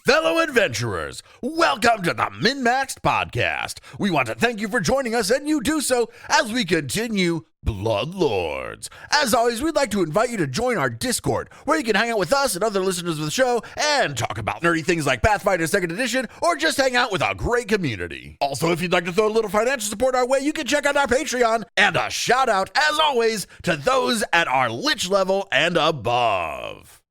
Fellow adventurers, welcome to the Min-Maxed Podcast. We want to thank you for joining us, and you do so as we continue Bloodlords. As always, we'd like to invite you to join our Discord, where you can hang out with us and other listeners of the show and talk about nerdy things like Pathfinder 2nd Edition, or just hang out with a great community. Also, if you'd like to throw a little financial support our way, you can check out our Patreon. And a shout out, as always, to those at our Lich level and above.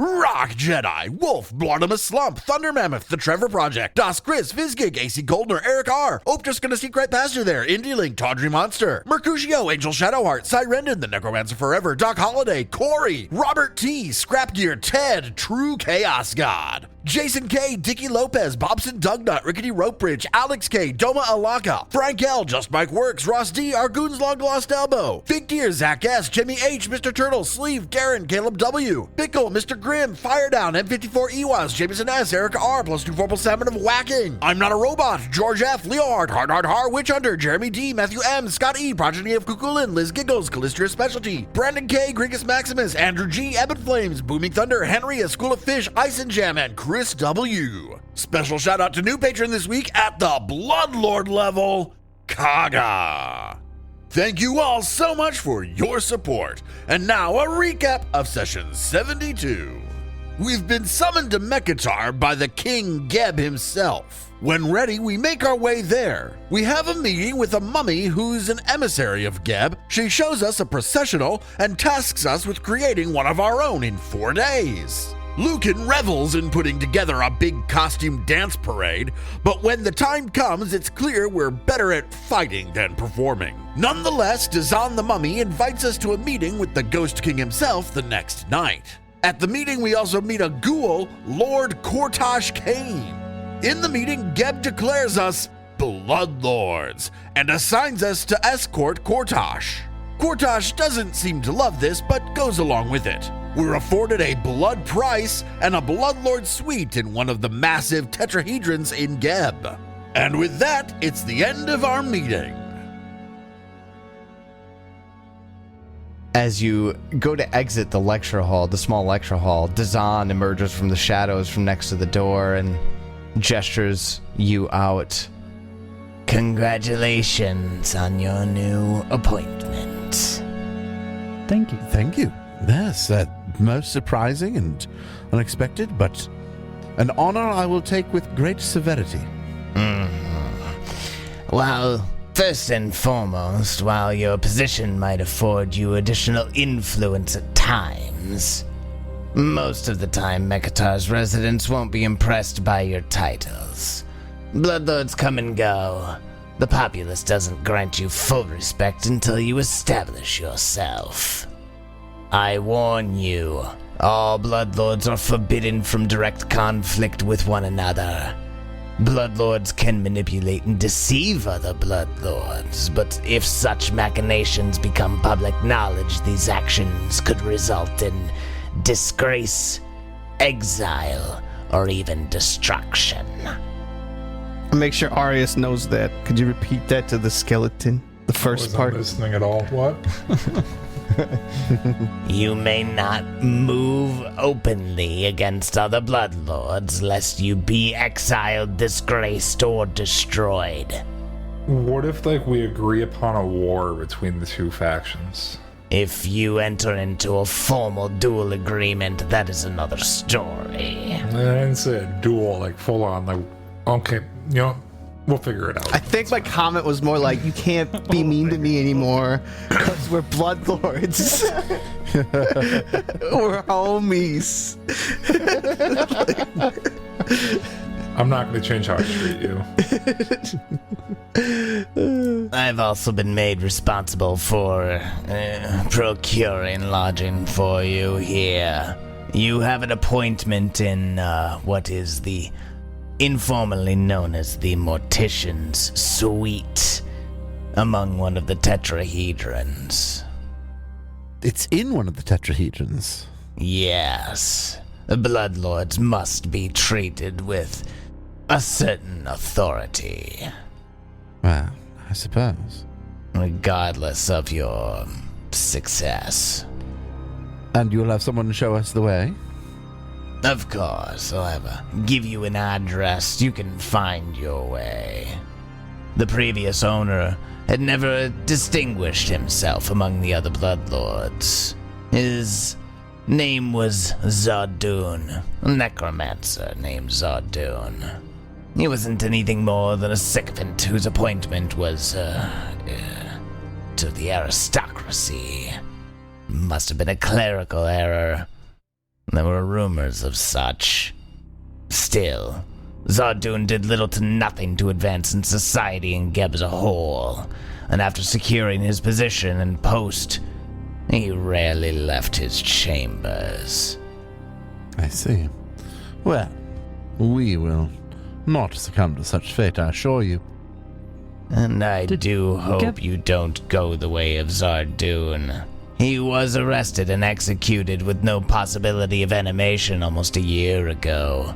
Rock Jedi, Wolf, Blartimus Slump, Thunder Mammoth, The Trevor Project, Das Chris, Vizgig, AC Goldner, Eric R, Ope Just Gonna Sneak Right Past You There, Indie Link, Tawdry Monster, Mercutio, Angel Shadowheart, Cyrendon, The Necromancer Forever, Doc Holiday, Corey, Robert T, Scrap Gear, Ted, True Chaos God, Jason K, Dicky Lopez, Bobson Dugnut, Rickety Rope Bridge, Alex K, Doma Alaka, Frank L, Just Mike Works, Ross D, Argoon's Long Lost Elbow, Big Deer, Zach S, Jimmy H, Mr. Turtle, Sleeve, Darren, Caleb W, Pickle, Mr. Grim, Fire Down, M54 Ewas, Jameson S, Erica R, +24 Salmon of Whacking, I'm Not a Robot, George F, Leo Hart, Har, Witch Hunter, Jeremy D, Matthew M, Scott E, Progeny of Kukulin, Liz Giggles, Callistria Specialty, Brandon K, Grigus Maximus, Andrew G, Ebon Flames, Booming Thunder, Henry, A School of Fish, Ice and Jam, and Chris W. Special shout out to new patron this week at the Bloodlord level, Kaga. Thank you all so much for your support. And now a recap of session 72. We've been summoned to Mekatar by the King Geb himself. When ready, we make our way there. We have a meeting with a mummy who's an emissary of Geb. She shows us a processional and tasks us with creating one of our own in 4 days. Lucan revels in putting together a big costume dance parade, but when the time comes, it's clear we're better at fighting than performing. Nonetheless, Dazan the Mummy invites us to a meeting with the Ghost King himself the next night. At the meeting, we also meet a ghoul, Lord Kortash Kane. In the meeting, Geb declares us Bloodlords and assigns us to escort Kortash. Kortash doesn't seem to love this, but goes along with it. We're afforded a blood price and a Bloodlord suite in one of the massive tetrahedrons in Geb. And with that, it's the end of our meeting. As you go to exit the lecture hall, the small lecture hall, Dazan emerges from the shadows from next to the door and gestures you out. Congratulations on your new appointment. Thank you. Thank you. Yes, most surprising and unexpected, but an honor I will take with great severity. Well, first and foremost, while your position might afford you additional influence at times, most of the time Mekatar's residents won't be impressed by your titles. Bloodlords come and go. The populace doesn't grant you full respect until you establish yourself. I warn you, all Bloodlords are forbidden from direct conflict with one another. Bloodlords can manipulate and deceive other Bloodlords, but if such machinations become public knowledge, these actions could result in disgrace, exile, or even destruction. Make sure Arius knows that. Could you repeat that to the skeleton? The first part? I wasn't listening at all. What? You may not move openly against other Bloodlords, lest you be exiled, disgraced, or destroyed. What if, we agree upon a war between the two factions? If you enter into a formal duel agreement, that is another story. I didn't say a duel, full on, okay, we'll figure it out. I think my comment was more like, you can't be mean to me anymore, because we're Bloodlords. We're homies. I'm not going to change how I treat you. I've also been made responsible for procuring lodging for you here. You have an appointment in what is the informally known as the Mortician's Suite, among one of the tetrahedrons. It's in one of the tetrahedrons. Yes. The Bloodlords must be treated with a certain authority. Well, I suppose. Regardless of your success. And you'll have someone show us the way? Of course, however, give you an address you can find your way. The previous owner had never distinguished himself among the other bloodlords. His name was Zardoon, a necromancer named Zardoon. He wasn't anything more than a sycophant whose appointment was, to the aristocracy. Must have been a clerical error. There were rumors of such. Still, Zardoon did little to nothing to advance in society in Geb as a whole, and after securing his position and post, he rarely left his chambers. I see. Well, we will not succumb to such fate, I assure you. And I do hope you don't go the way of Zardoon. He was arrested and executed with no possibility of animation almost a year ago.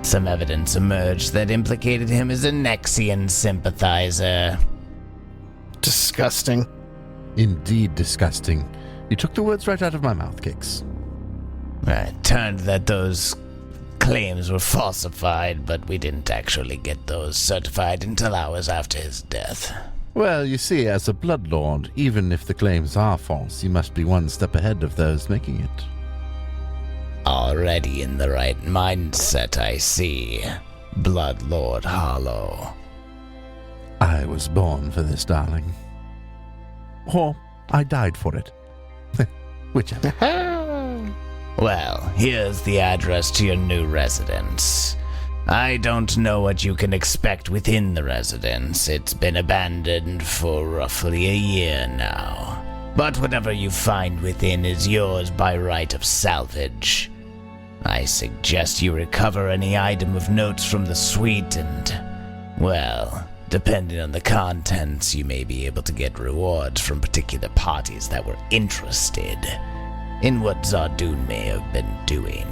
Some evidence emerged that implicated him as a Nexian sympathizer. Disgusting. Indeed disgusting. You took the words right out of my mouth, Kix. It turned that those claims were falsified, but we didn't actually get those certified until hours after his death. Well, you see, as a bloodlord, even if the claims are false, you must be one step ahead of those making it. Already in the right mindset, I see. Bloodlord Hollow. I was born for this, darling. Or I died for it. Whichever. Well, here's the address to your new residence. I don't know what you can expect within the residence. It's been abandoned for roughly a year now. But whatever you find within is yours by right of salvage. I suggest you recover any item of notes from the suite and, well, depending on the contents, you may be able to get rewards from particular parties that were interested in what Zardoon may have been doing.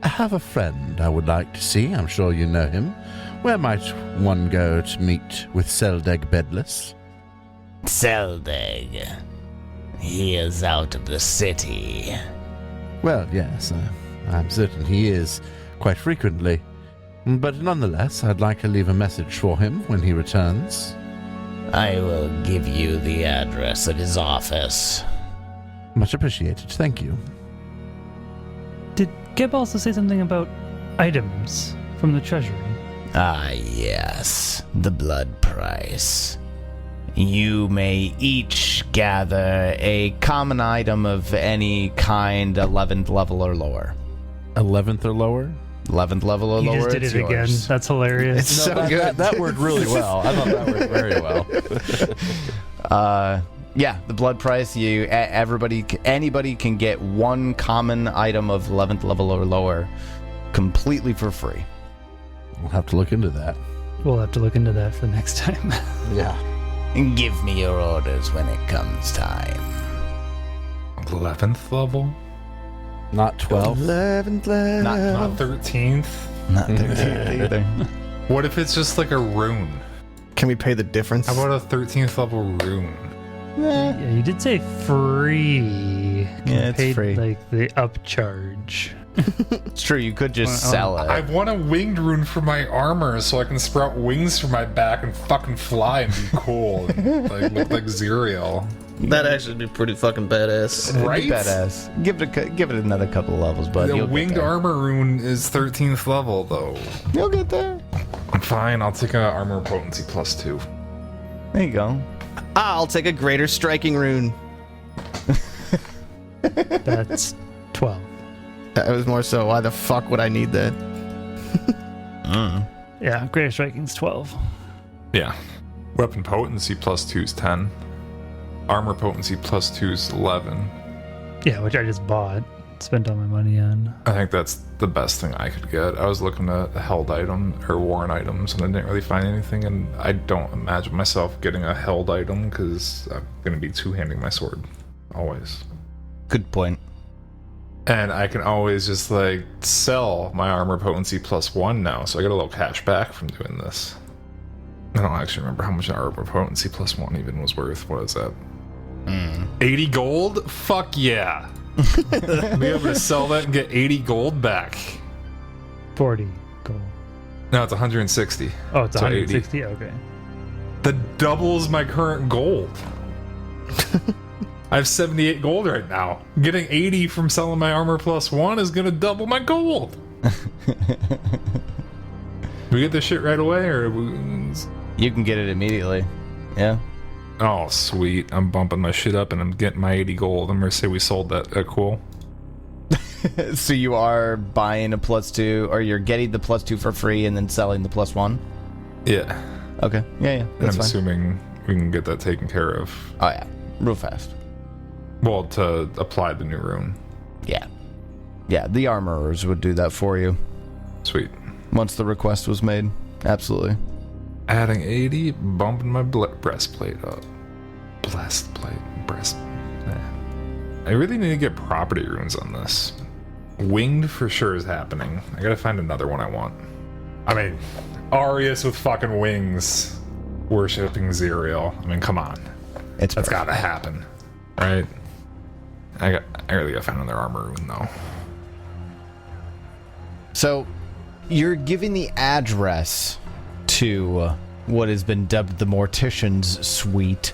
I have a friend I would like to see. I'm sure you know him. Where might one go to meet with Seldeg Bedless? Seldeg. He is out of the city. Well, yes, I'm certain he is, quite frequently. But nonetheless, I'd like to leave a message for him when he returns. I will give you the address of his office. Much appreciated, thank you. Did Geb also say something about items from the treasury? Ah, yes, the blood price. You may each gather a common item of any kind, 11th level or lower. 11th or lower? 11th level or You lower, just did it's it again. yours. That's hilarious. It's so good. That worked really well. I thought that worked very well. Yeah, the blood price. Anybody can get one common item of 11th level or lower, completely for free. We'll have to look into that. We'll have to look into that for the next time. Yeah. And give me your orders when it comes time. 11th level? Not 12. 11th level. Not 13th? Not 13th either. What if it's just like a rune? Can we pay the difference? How about a 13th level rune? Yeah, you did say free. Yeah, it's Paid, free. like the upcharge. It's true, you could just sell it. I want a winged rune for my armor so I can sprout wings from my back and fucking fly and be cool and like look like Zerial. That'd actually be pretty fucking badass. It'd be Right? badass. Give it another couple of levels, bud. The You'll get winged there. armor rune is 13th level though. You'll get there. I'm fine, I'll take a armor potency +2. There you go. I'll take a greater striking rune. That's 12. That was more so, why the fuck would I need that? Yeah, greater striking's 12. Yeah. Weapon potency +2 is 10. Armor potency +2 is 11. Yeah, which I just bought. Spent all my money on. I think that's the best thing I could get. I was looking at held item or worn items and I didn't really find anything, and I don't imagine myself getting a held item because I'm going to be two-handing my sword. Always. Good point. And I can always just like sell my armor potency +1 now, so I get a little cash back from doing this. I don't actually remember how much armor potency +1 even was worth. What is that? 80 gold? Fuck yeah. Be able to sell that and get 80 gold back. 40 gold. No, it's 160. Oh, it's So 160? Okay. That doubles my current gold. I have 78 gold right now. Getting 80 from selling my armor +1 is gonna double my gold. We get this shit right away, or You can get it immediately. Yeah. oh sweet! I'm bumping my shit up and I'm getting my 80 gold. I'm gonna say we sold that. Cool. So you are buying a +2, or you're getting the +2 for free and then selling the +1? Yeah. Okay. Yeah, And that's I'm fine. assuming we can get that taken care of. Oh, yeah. Real fast. Well, to apply the new rune. Yeah. Yeah, the armorers would do that for you Sweet. once the request was made. Absolutely. Adding 80, bumping my breastplate up. Breast. I really need to get property runes on this. Winged for sure is happening. I gotta find another one I want. I mean, Arius with fucking wings worshipping Zerial. I mean, come on. That's That's gotta happen. Right? I really gotta find another armor rune though. So, you're giving the address to what has been dubbed the Mortician's Suite.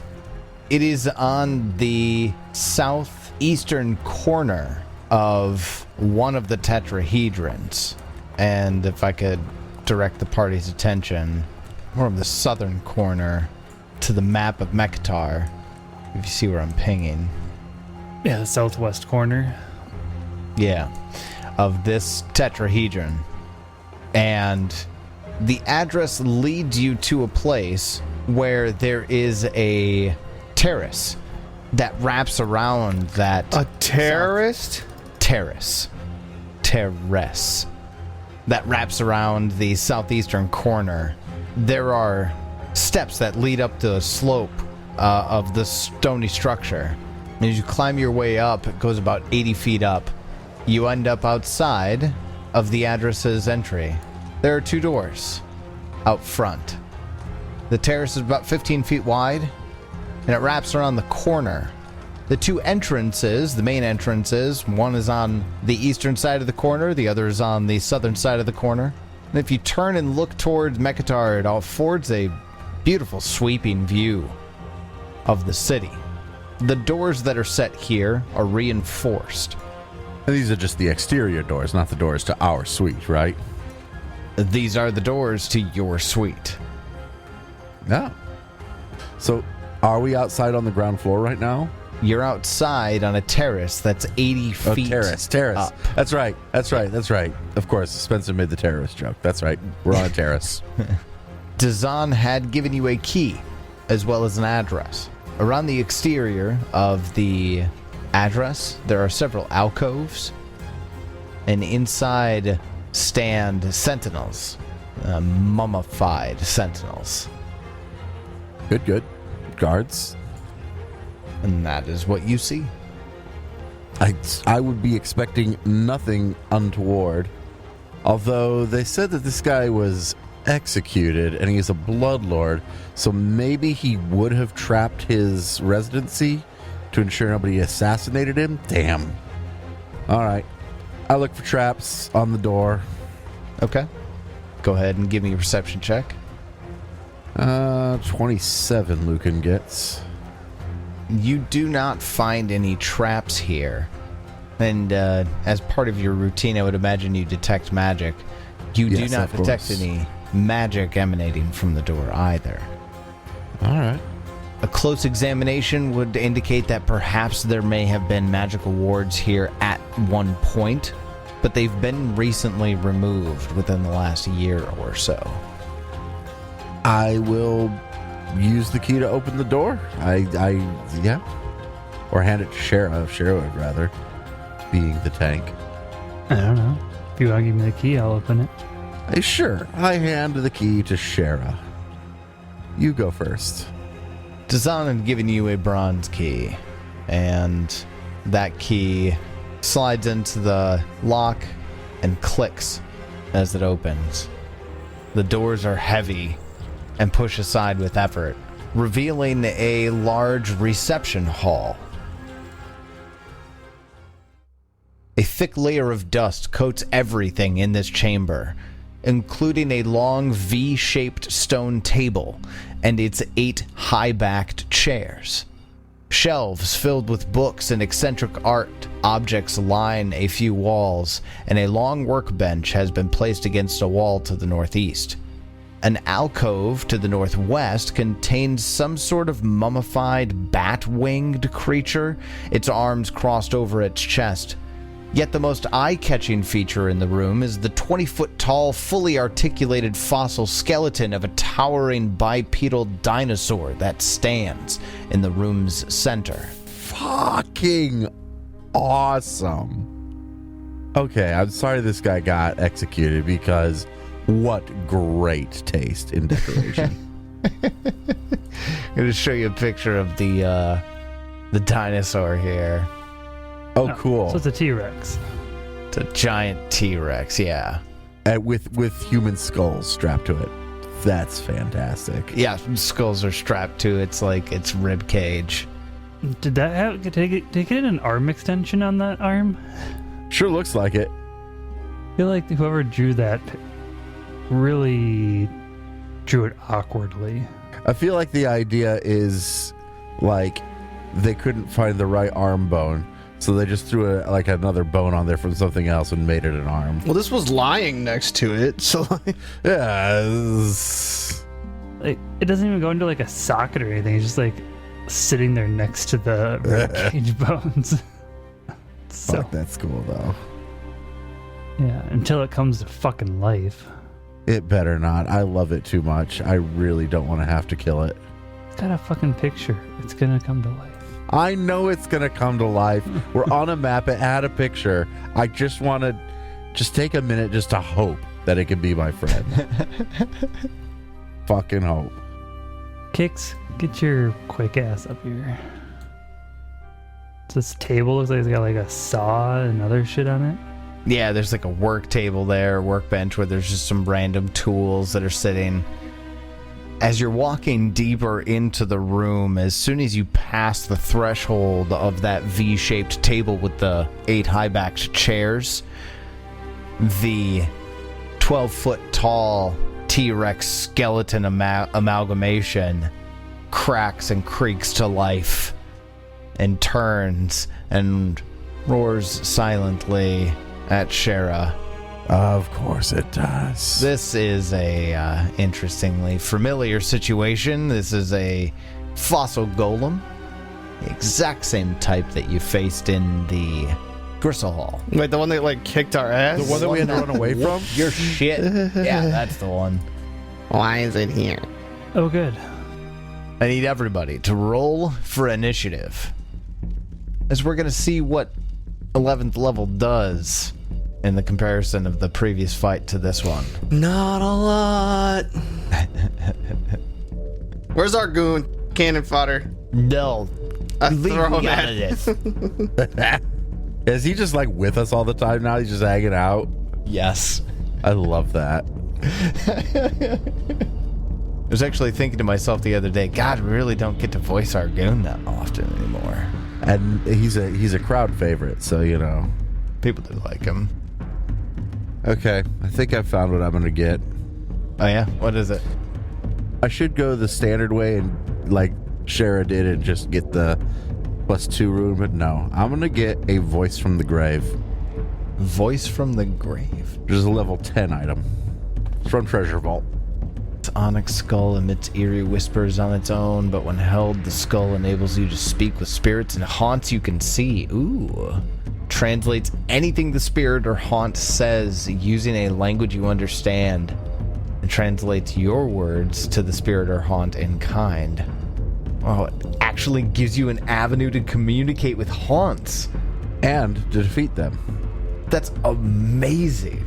It is on the southeastern corner of one of the tetrahedrons. And if I could direct the party's attention, more of the southern corner to the map of Mekatar, if you see where I'm pinging. Yeah, the southwest corner. Yeah, of this tetrahedron. And the address leads you to a place where there is a terrace that wraps around that A terrorist? terrace that wraps around the southeastern corner. There are steps that lead up the slope of the stony structure. And as you climb your way up, it goes about 80 feet up. You end up outside of the address's entry. There are two doors out front. The terrace is about 15 feet wide, and it wraps around the corner. The two entrances, the main entrances, one is on the eastern side of the corner, the other is on the southern side of the corner. And if you turn and look towards Mekatar, it affords a beautiful sweeping view of the city. The doors that are set here are reinforced. And these are just the exterior doors, not the doors to our suite, right? These are the doors to your suite. No. So, are we outside on the ground floor right now? You're outside on a terrace that's 80 feet terrace. up. That's right. Of course, Spencer made the terrorist joke. That's right. We're on a terrace. Dazan had given you a key, as well as an address. Around the exterior of the address, there are several alcoves, and inside stand sentinels, mummified sentinels. Good. Guards. And that is what you see. I would be expecting nothing untoward. Although they said that this guy was executed and he's a bloodlord, so maybe he would have trapped his residency to ensure nobody assassinated him. Damn. Alright. I look for traps on the door. Okay. Go ahead and give me a perception check. 27 Lucan gets. You do not find any traps here. And as part of your routine, I would imagine you detect magic. You do Yes, not of detect course. any magic emanating from the door either. Alright. A close examination would indicate that perhaps there may have been magical wards here at one point, but they've been recently removed within the last year or so. I will use the key to open the door. Yeah. Or hand it to Shara, if Shara would rather, being the tank. I don't know. If you want to give me the key, I'll open it. Hey, sure. I hand the key to Shara. You go first. Dazan had given you a bronze key, and that key slides into the lock and clicks as it opens. The doors are heavy and push aside with effort, revealing a large reception hall. A thick layer of dust coats everything in this chamber, including a long V-shaped stone table and its 8 high-backed chairs. Shelves filled with books and eccentric art objects line a few walls, and a long workbench has been placed against a wall to the northeast. An alcove to the northwest contains some sort of mummified bat-winged creature, its arms crossed over its chest. Yet the most eye-catching feature in the room is the 20-foot-tall, fully articulated fossil skeleton of a towering bipedal dinosaur that stands in the room's center. Fucking awesome. Okay, I'm sorry this guy got executed because what great taste in decoration. I'm going to show you a picture of the dinosaur here. Oh, cool. So it's a T-Rex. It's a giant T-Rex, yeah. With human skulls strapped to it. That's fantastic. Yeah, skulls are strapped to its rib cage. Did that have did it get an arm extension on that arm? Sure looks like it. I feel like whoever drew that really drew it awkwardly. I feel like the idea is like they couldn't find the right arm bone, so they just threw another bone on there from something else and made it an arm. Well, this was lying next to it, so Yeah. Like, it doesn't even go into like a socket or anything. It's just like sitting there next to the rib cage bones. So, Fuck, that's cool though. yeah, until it comes to fucking life. It better not. I love it too much. I really don't want to have to kill it. It's got a fucking picture. It's gonna come to life. I know it's going to come to life. We're on a map. It had a picture. I just want to take a minute just to hope that it can be my friend. Fucking hope. Kix, get your quick ass up here. This table looks like it's got like a saw and other shit on it. Yeah, there's like a work table there, workbench where there's just some random tools that are sitting. As you're walking deeper into the room, as soon as you pass the threshold of that V-shaped table with the 8 high-backed chairs, the 12-foot-tall T-Rex skeleton amalgamation cracks and creaks to life and turns and roars silently at Shara. Of course it does. This is a interestingly familiar situation. This is a fossil golem, the exact same type that you faced in the Gristle Hall. wait, the one that like kicked our ass. The one that we had to run away from? Your shit. Yeah, that's the one. Why is it here? Oh, good. I need everybody to roll for initiative, as we're going to see what 11th level does in the comparison of the previous fight to this one. Not a lot. Where's our goon? Cannon fodder. No. I'm Leave throwing me out at of this. Is he just like with us all the time now? He's just hanging out? Yes. I love that. I was actually thinking to myself the other day, God, we really don't get to voice our goon that often anymore. And he's a crowd favorite, so you know. People do like him. Okay, I think I found what I'm gonna get. Oh yeah? What is it? I should go the standard way and like Shara did and just get the +2 rune, but no. I'm gonna get a voice from the grave. Voice from the grave. Which is a level 10 item. It's from Treasure Vault. Its onyx skull emits eerie whispers on its own, but when held, the skull enables you to speak with spirits and haunts you can see. Ooh. Translates anything the spirit or haunt says using a language you understand, and translates your words to the spirit or haunt in kind. Oh, it actually gives you an avenue to communicate with haunts. And to defeat them. That's amazing.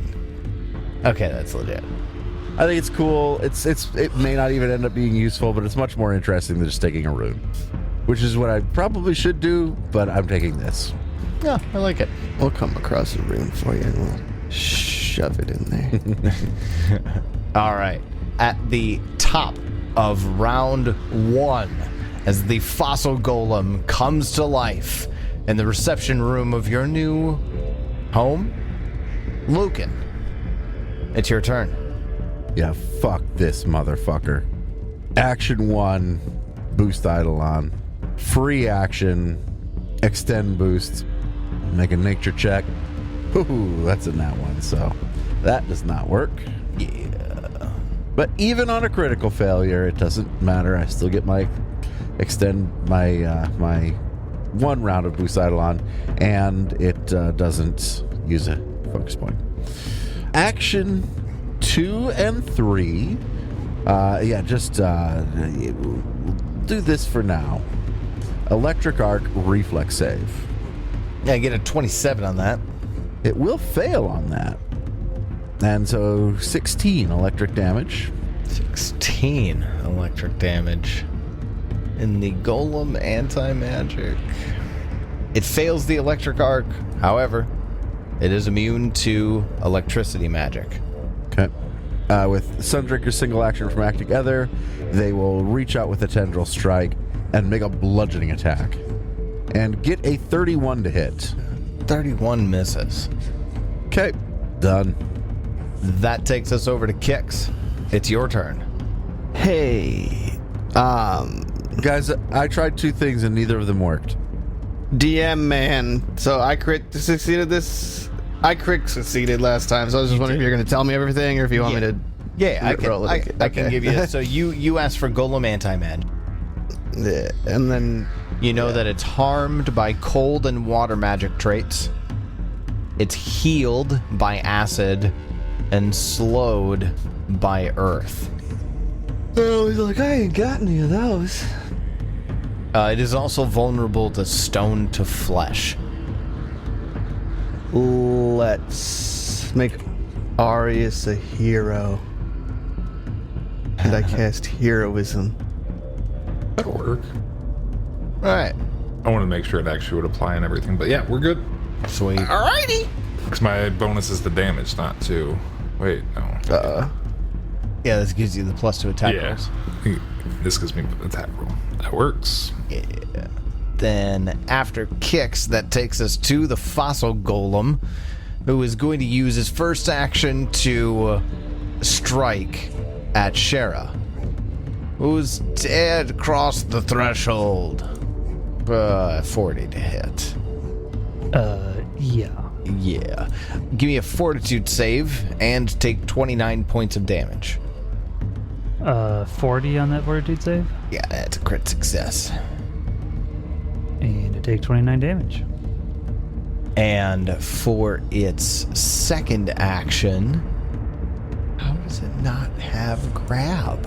Okay, that's legit. I think it's cool. It may not even end up being useful, but it's much more interesting than just taking a rune. Which is what I probably should do, but I'm taking this. Yeah, I like it. We'll come across a rune for you and we'll shove it in there. All right. At the top of round 1, as the fossil golem comes to life in the reception room of your new Home? Lucan. It's your turn. Yeah, fuck this motherfucker. Action 1, boost Eidolon. Free action, extend boost. Make a nature check. Ooh, that's a nat 1, so that does not work. Yeah. But even on a critical failure, it doesn't matter. I still get my extend my my 1 round of boost Eidolon, and it doesn't use a focus point. Action 2 and 3. Just do this for now. Electric Arc reflex save. Yeah, I get a 27 on that. It will fail on that. And so 16 electric damage. 16 electric damage. In the Golem anti-magic. It fails the electric arc. However, it is immune to electricity magic. Okay. With Sundrinker's single action from Act Together, they will reach out with a tendril strike and make a bludgeoning attack. And get a 31 to hit. 31 misses. Okay. Done. That takes us over to Kix. It's your turn. Hey, Guys, I tried 2 things and neither of them worked. DM man. So I crit succeeded this. I crit succeeded last time, so I was just wondering if you're going to tell me everything or if you want me to. Yeah, I can, roll it again. I can Okay. give you this. So you asked for Golem anti-magic. Yeah, and then You know that it's harmed by cold and water magic traits. It's healed by acid and slowed by earth. oh, he's like, I ain't got any of those. It is also vulnerable to stone to flesh. Let's make Arius a hero. And I cast heroism. That'll work. All right. I want to make sure it actually would apply and everything, but yeah, we're good. Sweet. Alrighty. Because my bonus is the damage, not to... Wait, no. Yeah, this gives you the +2 attack rolls. This gives me attack roll. That works. Yeah. Then after Kix, that takes us to the fossil golem, who is going to use his first action to strike at Shara, who's dead across the threshold. 40 to hit. Yeah. Yeah. Give me a fortitude save and take 29 points of damage. 40 on that fortitude save, Yeah, that's a crit success. and I take 29 damage. And for its second action, how does it not have grab?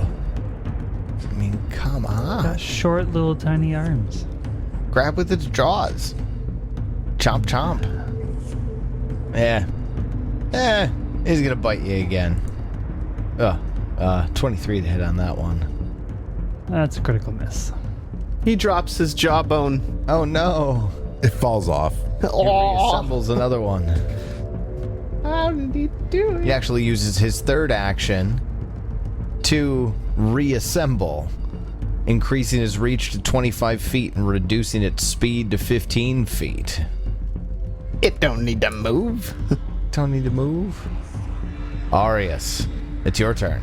I mean, come on. Got short little tiny arms. Grab with its jaws. Chomp chomp. Yeah. He's gonna bite you again. 23 to hit on that one. That's a critical miss. He drops his jawbone. Oh no. It falls off. He reassembles another one. How did he do it? He actually uses his third action to reassemble, increasing his reach to 25 feet and reducing its speed to 15 feet. It don't need to move. Don't need to move. Arius, it's your turn.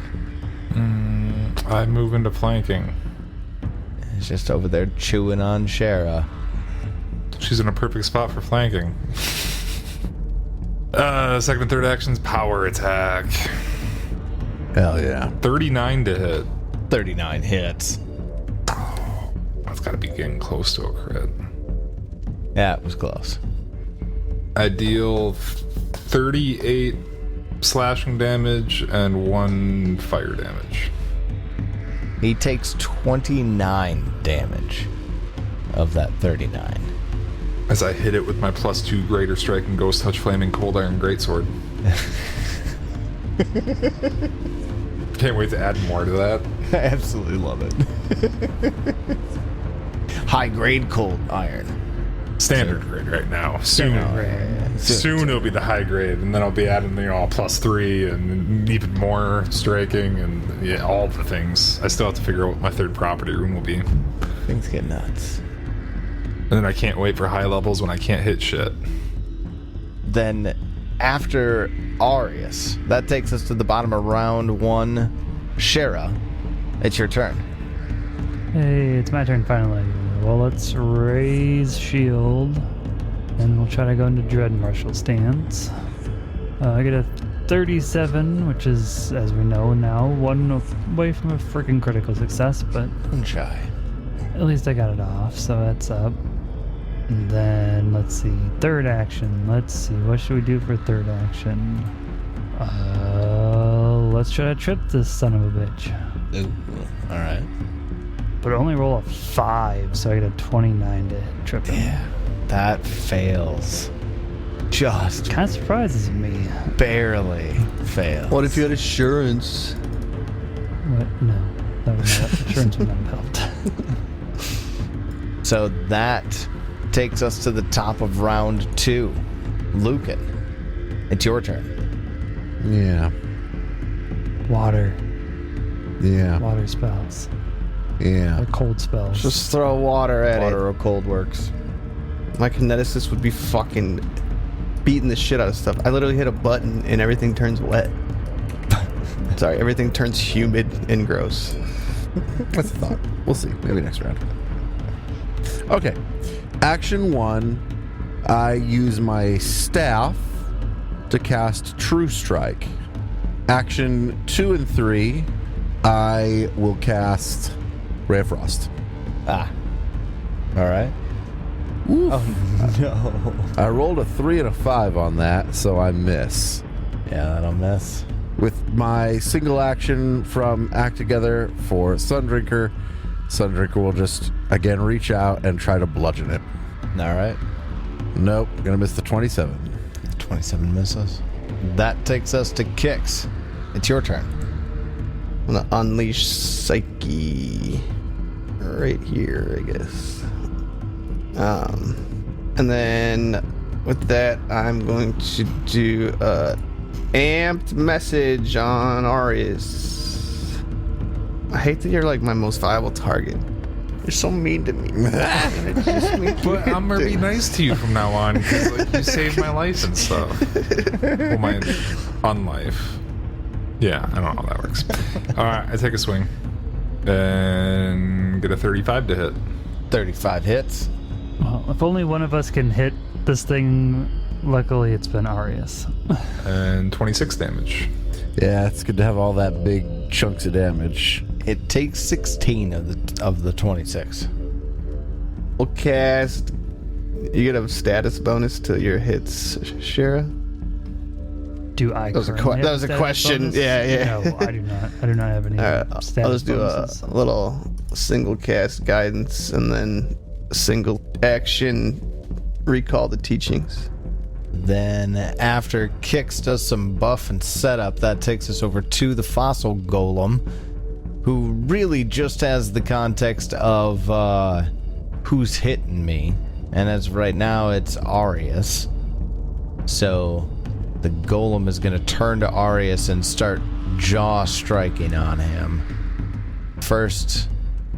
I move into flanking. He's just over there chewing on Shara. She's in a perfect spot for flanking. Second and third actions, power attack. Hell yeah. 39 to hit. 39 hits. That's got to be getting close to a crit. Yeah, it was close. I deal 38 slashing damage and 1 fire damage. He takes 29 damage of that 39. As I hit it with my +2 greater strike and ghost touch flaming cold iron greatsword. Can't wait to add more to that. I absolutely love it. High grade cold iron. Standard grade right now. Soon it'll be the high grade, and then I'll be adding +3 and even more striking and yeah, all the things. I still have to figure out what my third property room will be. Things get nuts. And then I can't wait for high levels when I can't hit shit. then after Arius, that takes us to the bottom of round 1. Shara, it's your turn. Hey, it's my turn finally. Well, let's raise shield, and we'll try to go into Dread Martial stance. I get a 37, which is, as we know now, 1 away from a freaking critical success, but Shy. at least I got it off, so that's up. And then, let's see, third action. Let's see, what should we do for third action? Let's try to trip this son of a bitch. Ooh, alright. But only roll a 5, so I get a 29 to trip him. Yeah, that fails. Just Kind of surprises me. barely fails. What if you had assurance? What? No. That would not, insurance would not have helped. So that takes us to the top of round 2. Lucan, it's your turn. Yeah. Water. Yeah. Water spells. Yeah. Or cold spells. Just throw water at Water it. or cold works. My kineticist would be fucking beating the shit out of stuff. I literally hit a button and everything turns wet. Sorry, everything turns humid and gross. That's a thought. We'll see. Maybe next round. Okay. Action 1, I use my staff to cast True Strike. Action 2 and 3, I will cast Ray of Frost. Ah. Alright. Oh no. I rolled a 3 and a 5 on that, so I miss. Yeah, that'll miss. With my single action from Act Together for Sundrinker, Sundrinker will just, again, reach out and try to bludgeon it. Alright. Nope, gonna miss the 27. 27 misses. That takes us to Kix. It's your turn. I'm gonna unleash Psyche right here, I guess. And then with that, I'm going to do amped message on Arius. I hate that you're like my most viable target. You're so mean to me. It just makes me But I'm gonna be think. nice to you from now on because like, you saved my life and stuff. Well, my unlife. Yeah, I don't know how that works. All right, I take a swing and get a 35 to hit. 35 hits. Well, if only one of us can hit this thing, luckily it's been Arius. And 26 damage. Yeah, it's good to have all that big chunks of damage. It takes 16 of the 26. We'll cast. You get a status bonus to your hits, Shara. Do I? That was a currently have that was a status question. bonus? Yeah. No, I do not. I do not have any status I'll just do bonuses. a little single cast guidance and then single action recall the teachings. Then after Kix does some buff and setup, that takes us over to the fossil golem, who really just has the context of who's hitting me. And as of right now, it's Arius. So the golem is going to turn to Arius and start jaw striking on him. First,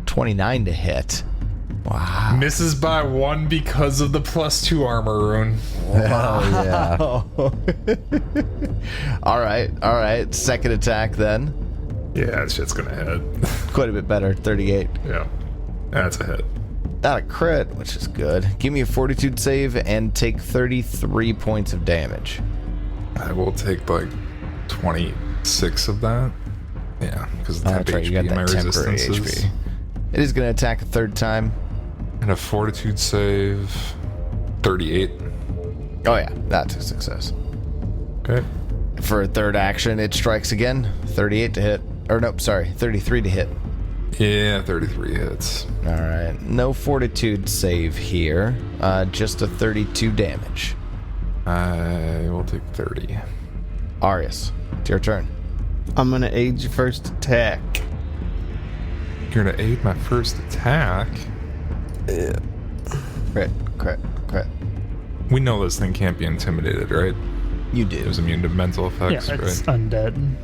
29 to hit. Wow. Misses by 1 because of the +2 armor rune. Hell yeah. All right. Second attack then. Yeah, that shit's gonna hit. Quite a bit better, 38. Yeah, that's a hit. Not a crit, which is good. Give me a fortitude save and take 33 points of damage. I will take like 26 of that. Yeah, because of the temp That's right, you HP got my that temporary resistances. HP. It is going to attack a third time. And a fortitude save, 38. Oh yeah, that's a success. Okay. For a third action, it strikes again. 38 to hit. Or nope, sorry, 33 to hit. Yeah, 33 hits. All right, no fortitude save here. Just a 32 damage. I will take 30. Arius, it's your turn. I'm gonna aid your first attack. You're gonna aid my first attack. Crit. We know this thing can't be intimidated, right? You It do. was immune to mental effects, Yeah, it's right? undead.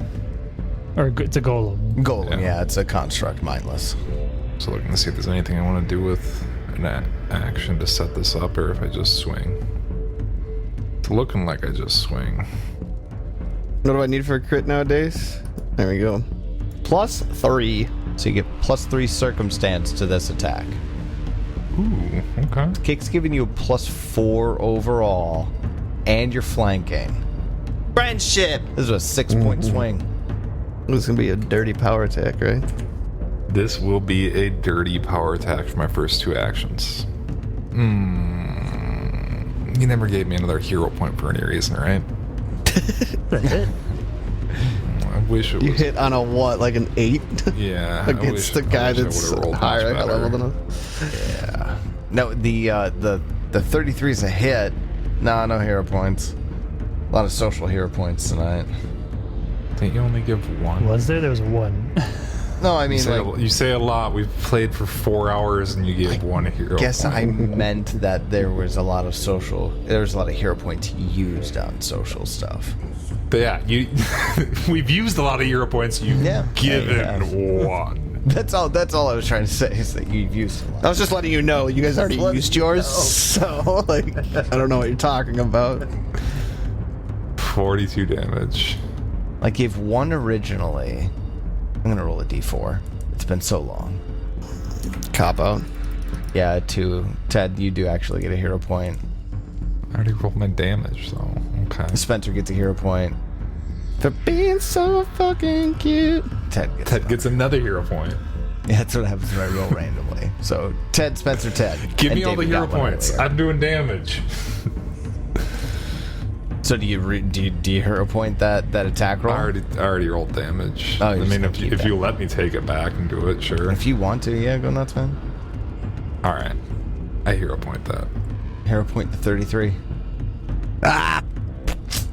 Or it's a golem. Golem, Yeah. yeah, it's a construct, mindless. So looking to see if there's anything I want to do with an action to set this up, or if I just swing. It's looking like I just swing. What do I need for a crit nowadays? There we go. +3. So you get +3 circumstance to this attack. Ooh, okay. Kick's giving you a +4 overall, and you're flanking. Friendship! This is a 6-point swing. This is gonna be a dirty power attack, right? This will be a dirty power attack for my first 2 actions. You never gave me another hero point for any reason, right? That's it. I wish it You was. hit on a what, like an 8? Yeah. Against the guy that's higher level than us. Yeah. No, the 33 is a hit. No hero points. A lot of social hero points tonight. Didn't you only give 1? Was there? There was 1. No, I mean, You say a lot. We've played for 4 hours and you gave 1 hero guess point. I meant that there was a lot of hero points used on social stuff. But yeah, we've used a lot of hero points. You've given 1. That's all I was trying to say is that you've used a lot. I was just letting you know. You guys already Just letting used you yours, know. so like I don't know what you're talking about. 42 damage. I gave 1 originally. I'm gonna roll a d4. It's been so long. Cop out. Yeah, 2. Ted, you do actually get a hero point. I already rolled my damage, so okay. Spencer gets a hero point. For being so fucking cute. Ted Ted gets another hero point. Yeah, that's what happens when I roll randomly. So Ted, Spencer, Ted. Give And me all the David hero got one points. earlier. I'm doing damage. So do you hero point that attack roll? I already rolled damage. Oh, I you're just mean, gonna if keep you that. let me take it back and do it, sure. If you want to, yeah, go nuts, man. All right, I hero point that. Hero point the 33.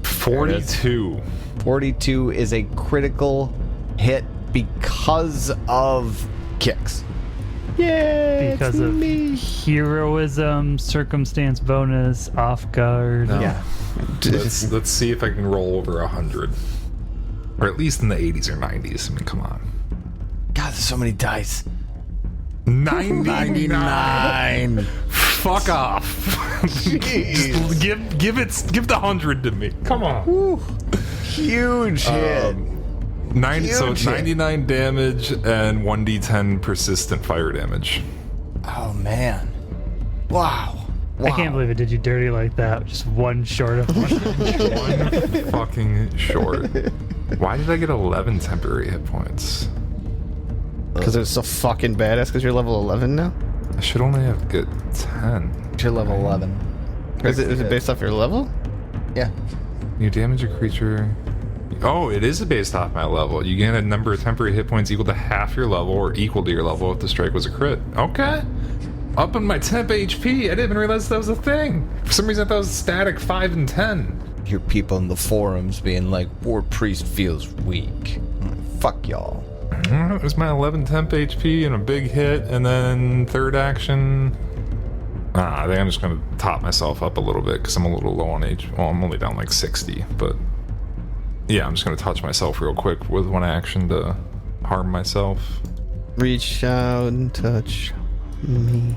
42. 42 is a critical hit because of kicks. Yay! Because of heroism, circumstance bonus, off guard. No. Yeah. Let's see if I can roll over 100, or at least in the 80s or 90s. I mean, come on. God, there's so many dice. 99. Fuck off. Just give the 100 to me. Come on. Huge hit. 90. So Huge hit. 99 damage and 1d10 persistent fire damage. Oh man. Wow. I can't believe it did you dirty like that. Just 1 short of 1. One fucking short. Why did I get 11 temporary hit points? Because it was so fucking badass. Because you're level 11 now. I should only have get 10. You're level 11. Is it based off your level? Yeah. You damage a creature. Oh, it is based off my level. You gain a number of temporary hit points equal to half your level or equal to your level if the strike was a crit. Okay. Up in my temp HP. I didn't even realize that was a thing. For some reason I thought it was static 5 and 10. Hear people in the forums being like, War Priest feels weak. I'm like, fuck y'all. It was my 11 temp HP and a big hit, and then third action. I think I'm just going to top myself up a little bit because I'm a little low on HP. Well, I'm only down like 60, but yeah, I'm just going to touch myself real quick with 1 action to harm myself. Reach out and touch me.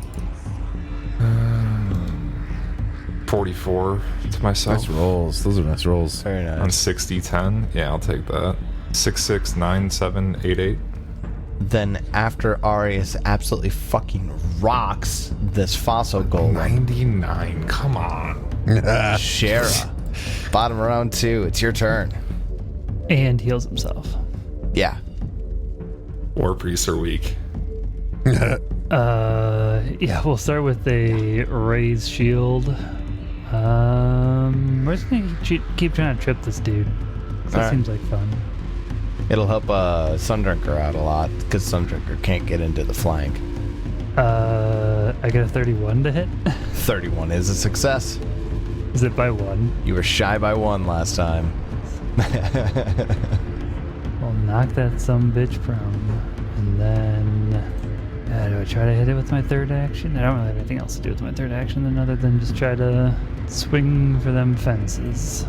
44 to myself. Nice rolls. Those are nice rolls. Very nice. On 60, 10. Yeah, I'll take that. 6, 6, 9, 7, 8, 8. Then after Arius absolutely fucking rocks this fossil golem, 99. Come on. Shara, bottom of round 2, it's your turn. And heals himself. Yeah. War priests are weak. Yeah, we'll start with a raised shield. We're just gonna keep trying to trip this dude. That Alright. seems like fun. It'll help Sundrinker out a lot because Sundrinker can't get into the flank. I got a 31 to hit. 31 is a success. Is it by 1? You were shy by 1 last time. I'll knock that sumbitch prone. And then... do I try to hit it with my third action? I don't really have anything else to do with my third action other than just try to swing for them fences.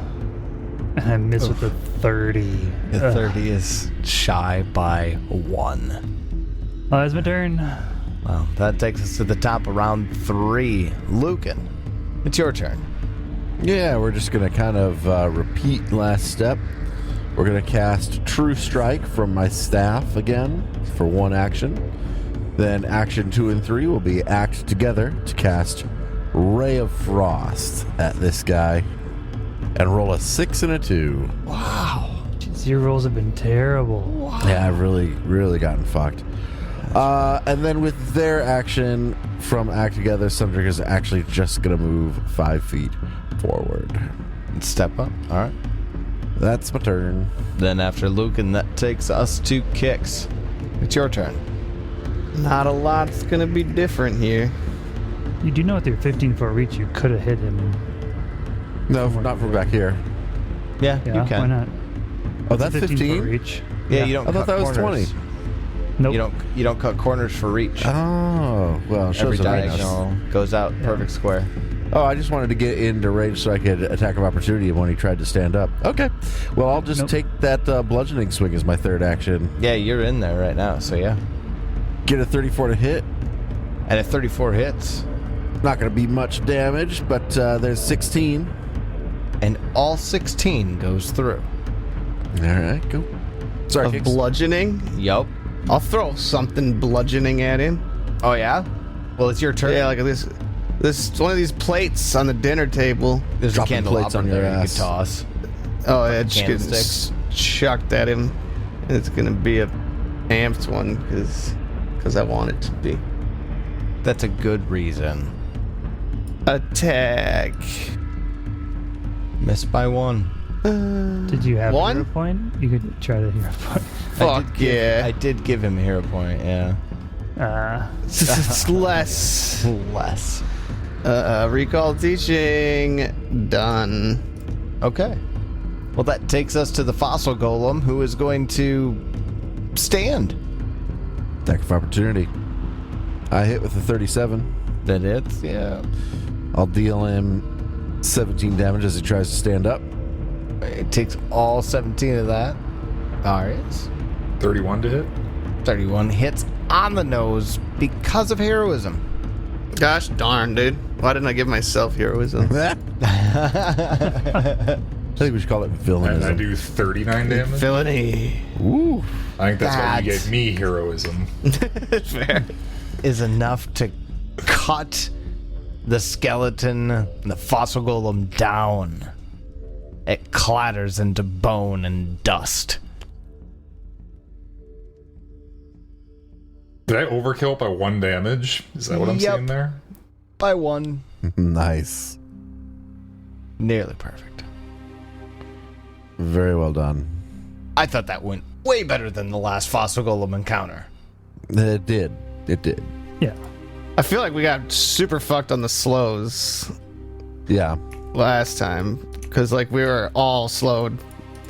And I miss with the 30. The 30 is shy by 1. Oh, that's my turn. Well, that takes us to the top of round 3. Lucan, it's your turn. Yeah, we're just going to kind of repeat last step. We're going to cast True Strike from my staff again for one action. Then action 2 and 3 will be act together to cast Ray of Frost at this guy and roll a 6 and a 2. Jeez, your rolls have been terrible. Yeah, I've really gotten fucked. And then with their action from act together, Sumdrick is actually just going to move 5 feet forward. Step up. All right. That's my turn. Then after Lucan, that takes us to Kix. It's your turn. Not a lot's gonna be different here. You do know with your 15-foot reach, you could have hit him. No, not from back here. Yeah, Yeah, you can. why not? Oh, that's 15-foot 15? reach. Yeah, you don't. I thought cut that was corners. 20. Nope. You don't cut corners for reach. Oh, well, it Every shows it right now. diagonal goes out perfect square. Oh, I just wanted to get into range so I could attack of opportunity when he tried to stand up. Okay. Well, I'll just take that bludgeoning swing as my third action. Yeah, you're in there right now, so yeah. Get a 34 to hit. And if 34 hits, Not going to be much damage, but there's 16. and all 16 goes through. All right, go. Sorry, Of Kix. bludgeoning? Yup. I'll throw something bludgeoning at him. Oh yeah? Well, it's your turn. Yeah, like this one of these plates on the dinner table. There's a dropping candelabra plates on your there you ass. could toss. Oh, yeah, just Candlesticks. getting chucked at him. And it's gonna be a amped one because I want it to be. That's a good reason. Attack. Missed by 1. Did you have One? a hero point? You could try the hero point. Fuck yeah. I did give him a hero point, yeah. It's less. Less. Recall teaching. Done. Okay. Well, that takes us to the fossil golem, who is going to stand. Attack of opportunity. I hit with a 37. That hits, yeah. I'll deal him 17 damage as he tries to stand up. It takes all 17 of that. Arius. 31 to hit. 31 hits on the nose because of heroism. Gosh darn, dude. Why didn't I give myself heroism? I think we should call it And I villainism. do 39 damage. Villainy. Ooh. I think that's why you That- gave me heroism. Fair. Is enough to cut the skeleton, the fossil golem down. It clatters into bone and dust. Did I overkill it by 1 damage? Is that what I'm Yep. seeing there? By 1. Nice. Nearly perfect. Very well done. I thought that went way better than the last fossil golem encounter. It did. It did. Yeah. I feel like we got super fucked on the slows Yeah. last time. Because, like, we were all slowed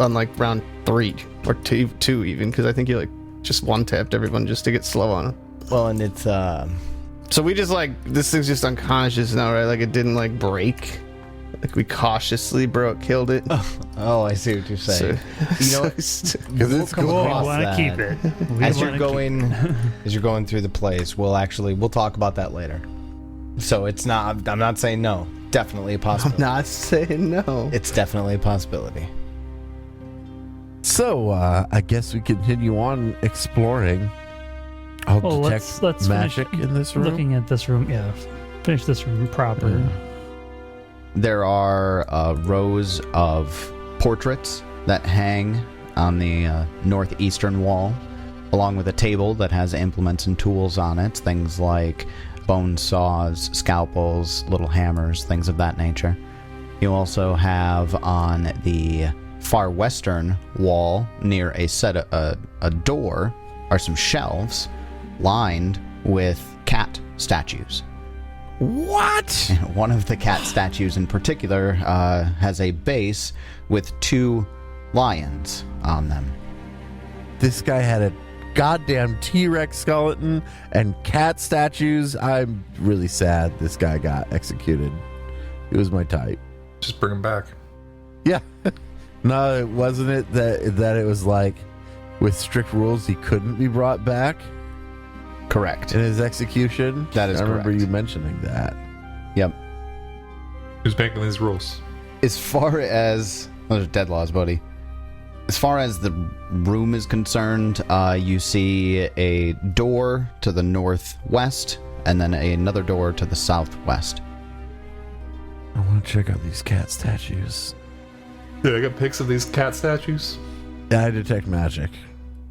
on, like, round 3. Or 2 even. Because I think you, like, just one-tapped everyone just to get slow on them. Well, and it's, So we just, like, this thing's just unconscious now, right? Like, it didn't, like, break. Like, we cautiously killed it. oh, I see what you're saying. You know what? Because We'll it's come cool. We across want to that. keep it. We As wanna you're going, as you're going through the plays, we'll talk about that later. So it's not. I'm not saying no. Definitely a I'm possibility. not saying no. It's definitely a possibility. So, I guess we continue on exploring. I'll Well, detect let's magic finish in this room. Looking at this room, yeah. Finish this room proper. There are rows of portraits that hang on the northeastern wall, along with a table that has implements and tools on it, things like bone saws, scalpels, little hammers, things of that nature. You also have on the far western wall, near a door, are some shelves lined with cat statues. What? One of the cat statues in particular has a base with 2 lions on them. This guy had a goddamn T-Rex skeleton and cat statues. I'm really sad this guy got executed. He was my type. Just bring him back. Yeah. No, it wasn't it that it was like with strict rules he couldn't be brought back Correct. in his execution. That is I remember correct. you mentioning that. Yep. Who's making these rules? As far as... Those are dead laws, buddy. As far as the room is concerned, you see a door to the northwest, and then another door to the southwest. I want to check out these cat statues. Yeah, I got pics of these cat statues. Yeah, I detect magic.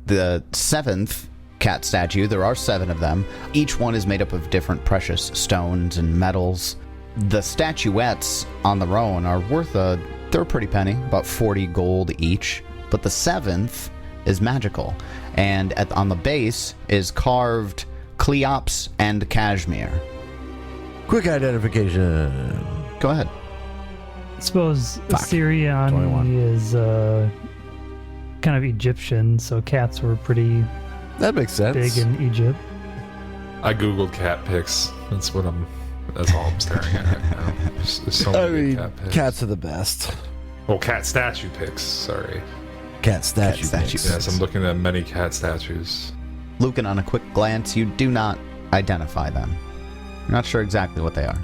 The seventh cat statue, there are 7 of them. Each one is made up of different precious stones and metals. The statuettes on their own are worth they're a pretty penny, about 40 gold each. But the 7th is magical, and on the base is carved Cleops and Cashmere. Quick identification. Go ahead. I suppose Fuck. Assyrian 21. is kind of Egyptian, so cats were pretty That makes sense. big in Egypt. I googled cat pics. That's all I'm staring at right now. There's so I many mean, cat pics. cats are the best. Oh, cat statue pics. Sorry. Cat statue. statue. pics. Yes, I'm looking at many cat statues. Lucan, on a quick glance, you do not identify them. You're not sure exactly what they are.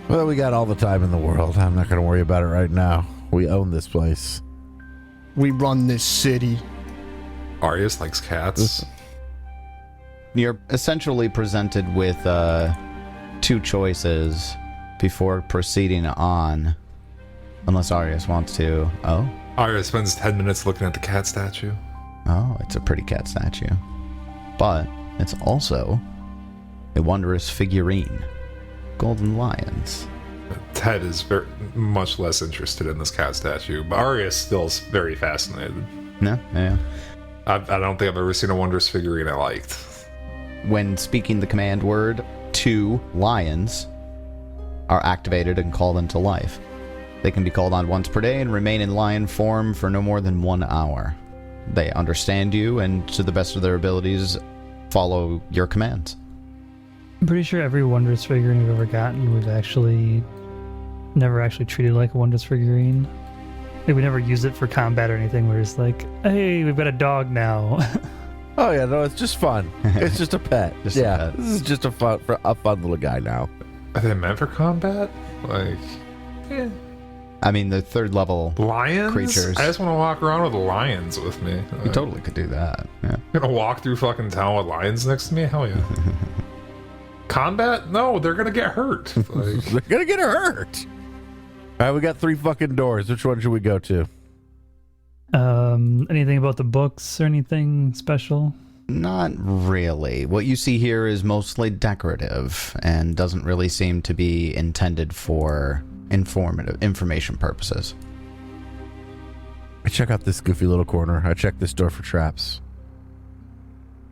Well, we got all the time in the world. I'm not going to worry about it right now. We own this place. We run this city. Arius likes cats. You're essentially presented with 2 choices before proceeding on. Unless Arius wants to. Oh? Arius spends 10 minutes looking at the cat statue. Oh, it's a pretty cat statue. But it's also a wondrous figurine. Golden lions. Ted is very much less interested in this cat statue, but Arius still is very fascinated. No? Yeah. I don't think I've ever seen a wondrous figurine I liked. When speaking the command word, 2 lions are activated and called into life. They can be called on once per day and remain in lion form for no more than 1 hour. They understand you and, to the best of their abilities, follow your commands. I'm pretty sure every wondrous figurine we've ever gotten, we've actually never actually treated like a wondrous figurine. Like, we never use it for combat or anything. We're just like, hey, we've got a dog now. Oh yeah, no, it's just fun. It's just a pet. Just a yeah, pet. this is just a fun little guy now. Are they meant for combat? Like, I mean, the 3rd level lions? creatures. I just want to walk around with lions with me. You totally could do that. Yeah. Gonna walk through fucking town with lions next to me? Hell yeah. Combat? No, they're gonna get hurt. Like, They're gonna get hurt. All right, we got 3 fucking doors. Which one should we go to? Anything about the books or anything special? Not really. What you see here is mostly decorative and doesn't really seem to be intended for information purposes. I check out this goofy little corner. I check this door for traps.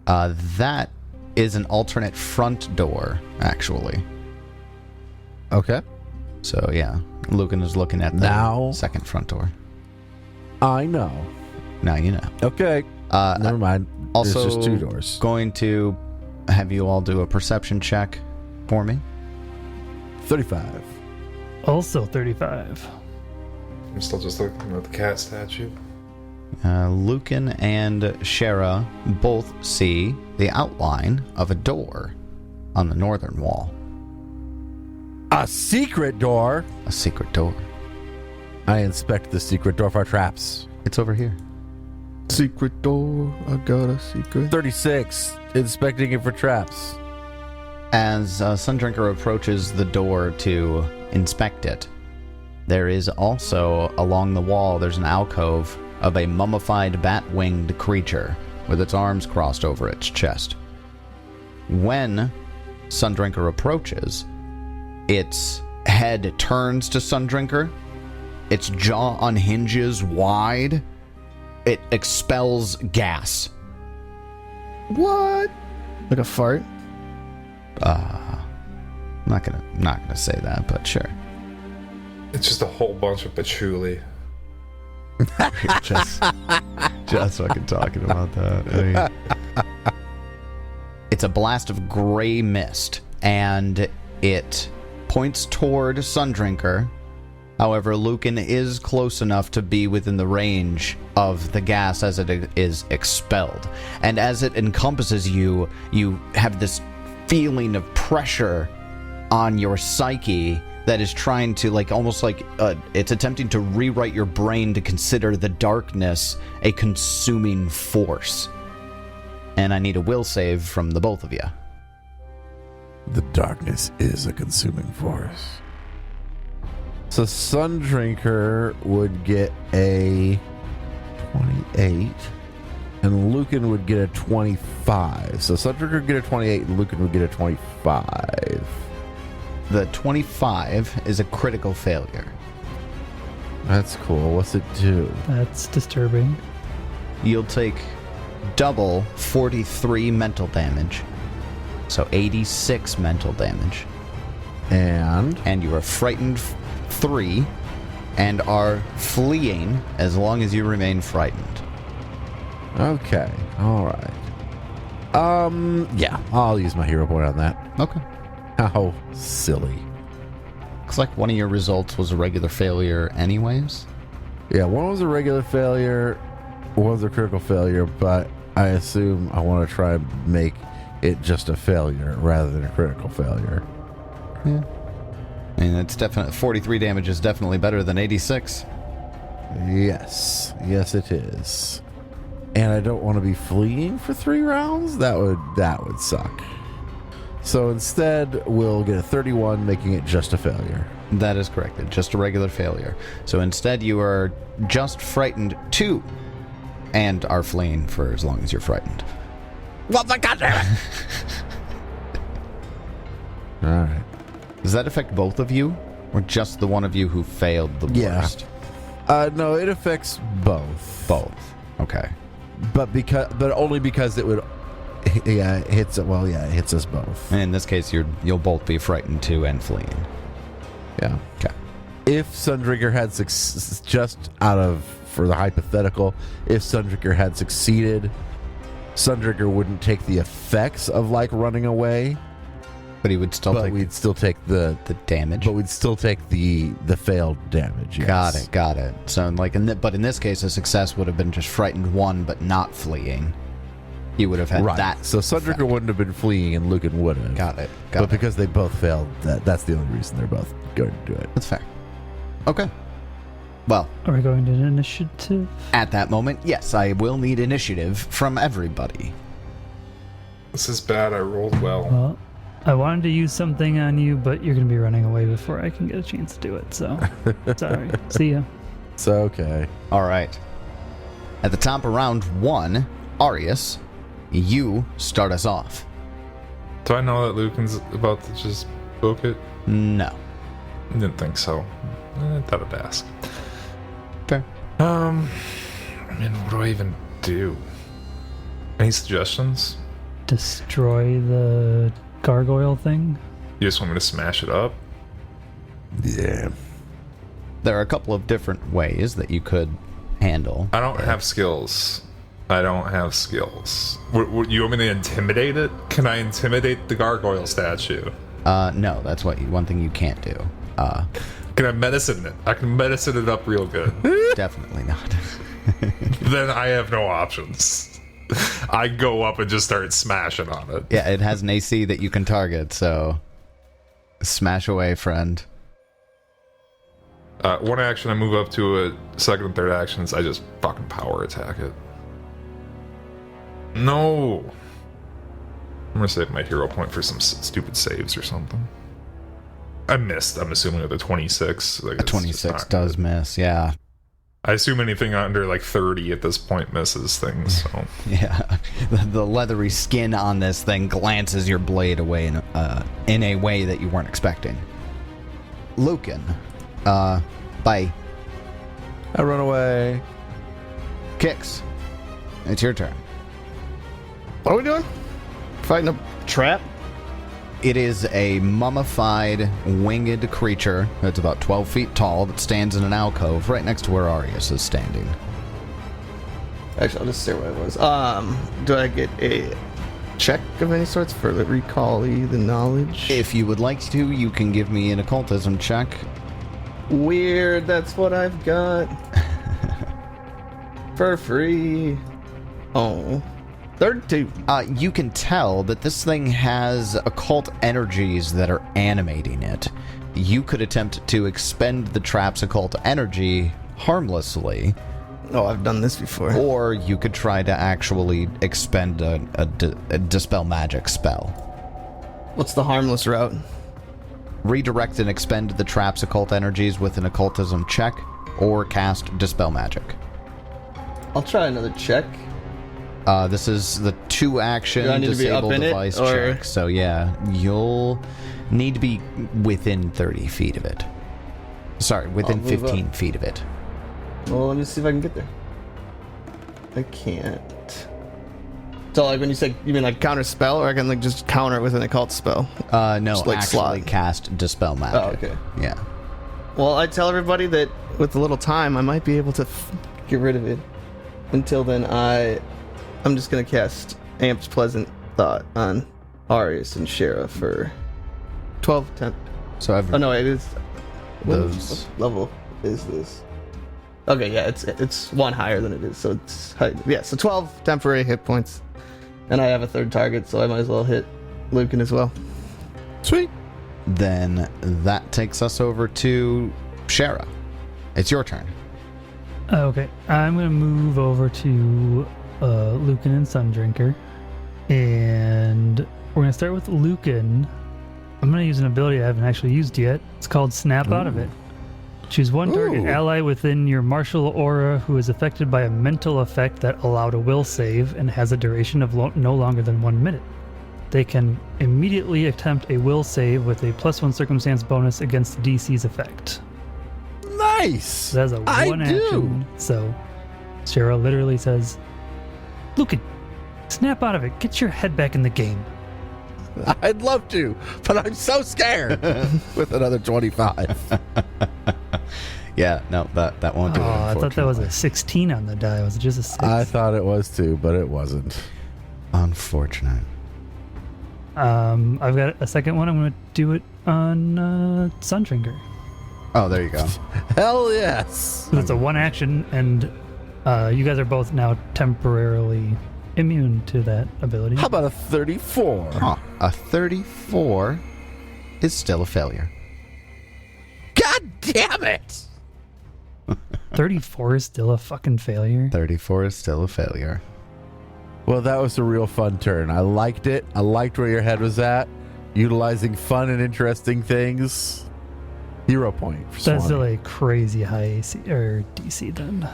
That is an alternate front door, actually. Okay. So, yeah. Lucan is looking at the Now- second front door. I know. Now you know. Okay. Never mind. Also, There's just 2 doors. going to have you all do a perception check for me. 35. Also 35. I'm still just looking at the cat statue. Lucan and Shara both see the outline of a door on the northern wall. A secret door. A secret door. I inspect the secret door for traps. It's over here. Secret door. I got a secret. 36. Inspecting it for traps. As Sundrinker approaches the door to inspect it, there is also, along the wall, there's an alcove of a mummified bat-winged creature with its arms crossed over its chest. When Sundrinker approaches, its head turns to Sundrinker, its jaw unhinges wide, it expels gas. What? Like a fart? I'm not gonna say that, but sure. It's just a whole bunch of patchouli. just fucking talking about that. It's a blast of gray mist, and it points toward Sundrinker. However, Lucan is close enough to be within the range of the gas as it is expelled. And as it encompasses you, you have this feeling of pressure on your psyche that is trying to, like, almost like it's attempting to rewrite your brain to consider the darkness a consuming force. And I need a will save from the both of you. The darkness is a consuming force. So Sundrinker would get a 28, and Lucan would get a 25. So Sundrinker would get a 28, and Lucan would get a 25. The 25 is a critical failure. That's cool. What's it do? That's disturbing. You'll take double 43 mental damage. So 86 mental damage. And You are frightened 3 and are fleeing as long as you remain frightened. okay, all right. Yeah, I'll use my hero point on that. Okay. How silly. Looks like one of your results was a regular failure anyways. Yeah, one was a regular failure, one was a critical failure, but I assume I want to try and make it just a failure rather than a critical failure. Yeah. And it's definitely 43 damage is definitely better than 86. Yes, it is. And I don't want to be fleeing for 3 rounds. That would suck. So instead, we'll get a 31, making it just a failure. That is correct. It's just a regular failure. So instead, you are just frightened 2 and are fleeing for as long as you're frightened. What the goddamn? All right. Does that affect both of you, or just the one of you who failed the worst? No, it affects both. Both. Okay. But only because it would. Yeah, it hits. Well, yeah, it hits us both. And in this case, you'll both be frightened 2 and fleeing. Yeah. Okay. If Sundrinker had for the hypothetical, if Sundrinker had succeeded, Sundrinker wouldn't take the effects of like running away. But he would still But take we'd still take the damage. But we'd still take the failed damage. Yes. Got it. So like, but in this case, a success would have been just frightened 1, but not fleeing. You would have had Right. that. So Sundrinker wouldn't have been fleeing, and Lucan would have. Got it. But because they both failed, that's the only reason they're both going to do it. That's fair. Okay. Well, Are we going to initiative? at that moment, yes, I will need initiative from everybody. This is bad. I rolled well. Well, I wanted to use something on you, but you're going to be running away before I can get a chance to do it, so sorry. See ya. It's okay. All right. At the top of round 1, Arius, you start us off. Do I know that Lucan's about to just book it? No. Didn't think so. I thought I'd ask. Fair. I mean, what do I even do? Any suggestions? Destroy the gargoyle thing? You just want me to smash it up? Yeah. There are a couple of different ways that you could handle. I don't have skills. You want me to intimidate it? Can I intimidate the gargoyle statue? No, that's one thing you can't do. Can I medicine it? I can medicine it up real good. Definitely not. Then I have no options. I go up and just start smashing on it. Yeah, it has an AC that you can target, so smash away, friend. One action, I move up to a second and third actions. I just fucking power attack it. No. I'm gonna save my hero point for some stupid saves or something. I missed. I'm assuming with a 26. Like, A 26 does miss, yeah. I assume anything under like 30 at this point misses things. So Yeah, the leathery skin on this thing glances your blade away in a way that you weren't expecting. Lucan, bye. I run away. Kix, it's your turn. What are we doing? Fighting a trap? It is a mummified, winged creature that's about 12 feet tall that stands in an alcove right next to where Arius is standing. Actually, I'll just say where I was. Do I get a check of any sorts for the recall-y, the knowledge? If you would like to, you can give me an occultism check. Weird, that's what I've got. For free. Oh. 32. You can tell that this thing has occult energies that are animating it. You could attempt to expend the trap's occult energy harmlessly, Oh, I've done this before. or you could try to actually expend a dispel magic spell. What's the harmless route? Redirect and expend the trap's occult energies with an occultism check, or cast dispel magic. I'll try another check. This is the 2-action Do I need to be up disable in it, device or- check. So yeah, you'll need to be within 30 feet of it. Sorry, within I'll move 15 up. feet of it. Well, let me see if I can get there. I can't. So, like, when you say, you mean like counter spell, or I can like just counter it with an occult spell? No, Just like actually slot. cast dispel magic. Oh, okay. Yeah. Well, I tell everybody that with a little time, I might be able to get rid of it. Until then, I'm just gonna cast Amp's Pleasant Thought on Arius and Shara for 12 temp. So Oh no, it is. Those- What level is this? Okay, yeah, it's one higher than it is, so it's high. Yeah, so 12 temporary hit points, and I have a third target, so I might as well hit Lucan as well. Sweet. Then that takes us over to Shara. It's your turn. Okay, I'm gonna move over to Lucan and Sundrinker, and we're gonna start with Lucan. I'm gonna use an ability I haven't actually used yet. It's called Snap Out of It. Choose one target Ooh. ally within your martial aura who is affected by a mental effect that allowed a will save and has a duration of no longer than 1 minute. They can immediately attempt a will save with a +1 circumstance bonus against the DC's effect. Nice. So that's a I one do. action. So Cheryl literally says, Lucan, snap out of it. Get your head back in the game. I'd love to, but I'm so scared. With another 25. Yeah, no, that won't do it. I thought that was a unfortunately. 16 on the die. Was it just a 6? I thought it was too, but it wasn't. Unfortunate. I've got a second one. I'm going to do it on Sundrinker. Oh, there you go. Hell yes. So it's a one action, and you guys are both now temporarily immune to that ability. How about a 34? Huh. A 34 is still a failure. God damn it. 34 is still a fucking failure. 34 is still a failure. Well, that was a real fun turn. I liked it. I liked where your head was at. Utilizing fun and interesting things. Hero point for That's still Swanee. a crazy high AC, or DC then.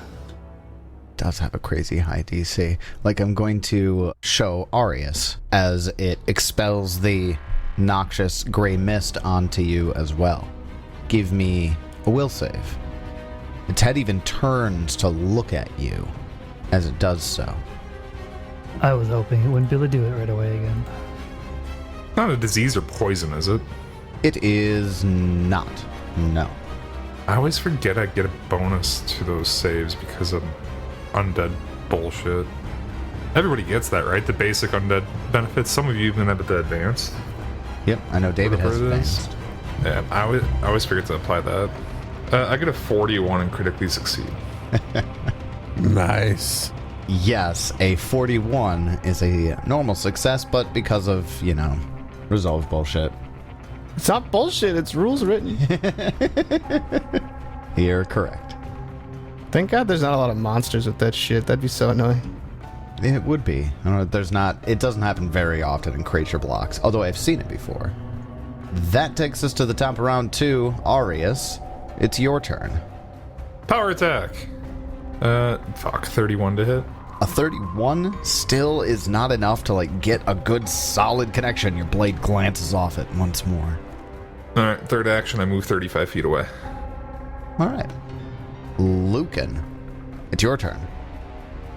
Does have a crazy high DC. Like, I'm going to show Arius as it expels the noxious gray mist onto you as well. Give me a will save. Its head even turns to look at you as it does so. I was hoping it wouldn't be able to do it right away again. Not a disease or poison, is it? It is not. No. I always forget I get a bonus to those saves because of undead bullshit. Everybody gets that, right? The basic undead benefits. Some of you even have the advanced. Yep, I know David has Whatever it is. advanced. Yeah, I always forget to apply that. I get a 41 and critically succeed. Nice. Yes, a 41 is a normal success, but because of, resolve bullshit. It's not bullshit, it's rules written. You're correct. Thank God there's not a lot of monsters with that shit. That'd be so annoying. It would be. It doesn't happen very often in creature blocks, although I've seen it before. That takes us to the top of round 2. Arius, it's your turn. Power attack! 31 to hit. A 31 still is not enough to, get a good solid connection. Your blade glances off it once more. Alright, third action, I move 35 feet away. Alright. Lucan, it's your turn.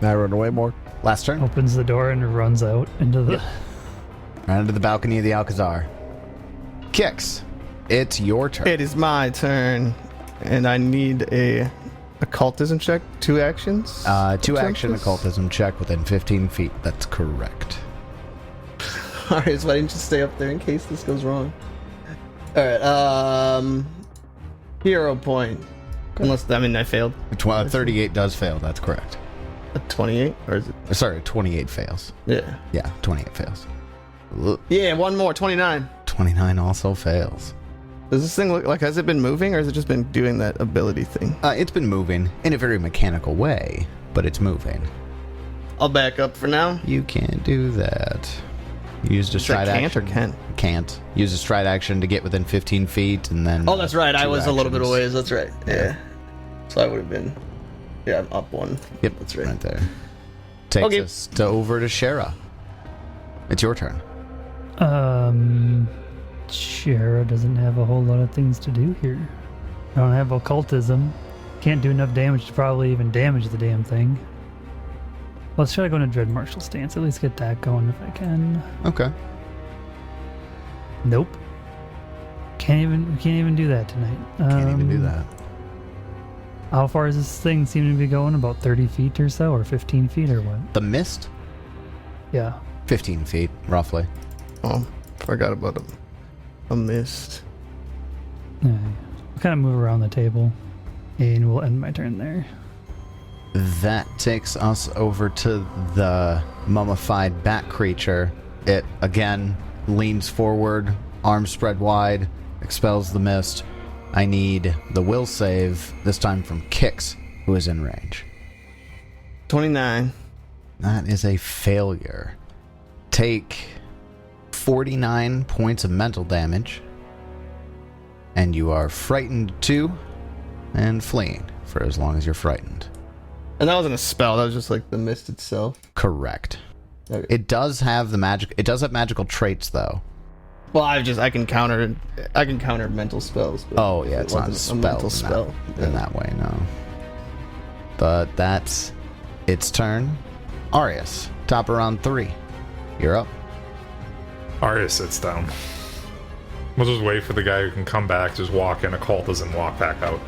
Now run away more. Last turn. Opens the door and runs out into the... Right into the balcony of the Alcazar. Kix, it's your turn. It is my turn, and I need a occultism check. 2 actions. 2 action Occultus? occultism check within 15 feet. That's correct. Alright, so why didn't you stay up there in case this goes wrong? Alright, hero point. Unless, I failed. 38 does fail. That's correct. A 28? Or is it? Sorry, 28 fails. Yeah. Yeah, 28 fails. Yeah, one more. 29. 29 also fails. Does this thing look like, has it been moving or has it just been doing that ability thing? It's been moving in a very mechanical way, but it's moving. I'll back up for now. You can't do that. Use a stride can't or action. can? Can't. Use a stride action to get within 15 feet, and then. Oh, that's right. I two was a little bit actions. away. That's right. Yeah. So I would have been. Yeah, I'm up one. Yep, That's right. right there. Takes Okay. us over to Shara. It's your turn. Shara doesn't have a whole lot of things to do here. I don't have occultism. Can't do enough damage to probably even damage the damn thing. Let's try to go into Dread Martial Stance. At least get that going if I can. Okay. Nope. Can't even do that tonight. Can't even do that. How far is this thing seem to be going? About 30 feet or so, or 15 feet or what? The mist? Yeah. 15 feet, roughly. Oh, forgot about a mist. Yeah. I'll kind of move around the table, and we'll end my turn there. That takes us over to the mummified bat creature. It, again, leans forward, arms spread wide, expels the mist. I need the will save, this time from Kix, who is in range. 29. That is a failure. Take 49 points of mental damage, and you are frightened 2 and fleeing for as long as you're frightened. And that wasn't a spell. That was just like the mist itself. Correct. Okay. It does have magical traits, though. Well, I can counter mental spells. But Oh yeah, it it's not a wasn't spell. mental spell. In that way, no. But that's its turn. Arius, top of round 3. You're up. Arya sits down. We'll just wait for the guy who can come back, just walk in occultism, walk back out.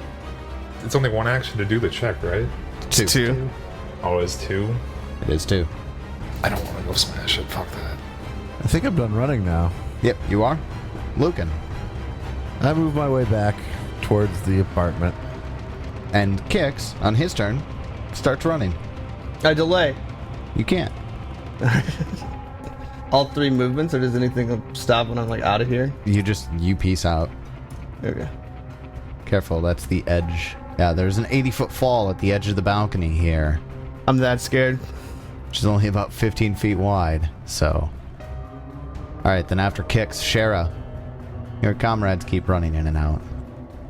It's only one action to do the check, right? 2. Oh, it's 2? It is 2. I don't want to go smash it. Fuck that. I think I'm done running now. Yep, you are. Lucan. I move my way back towards the apartment. And Kix, on his turn, starts running. I delay. You can't. All 3 movements, or does anything stop when I'm like out of here? You peace out. Okay. Careful, that's the edge. Yeah, there's an 80-foot fall at the edge of the balcony here, I'm that scared. which is only about 15 feet wide, so... Alright, then after Kix, Shara. Your comrades keep running in and out.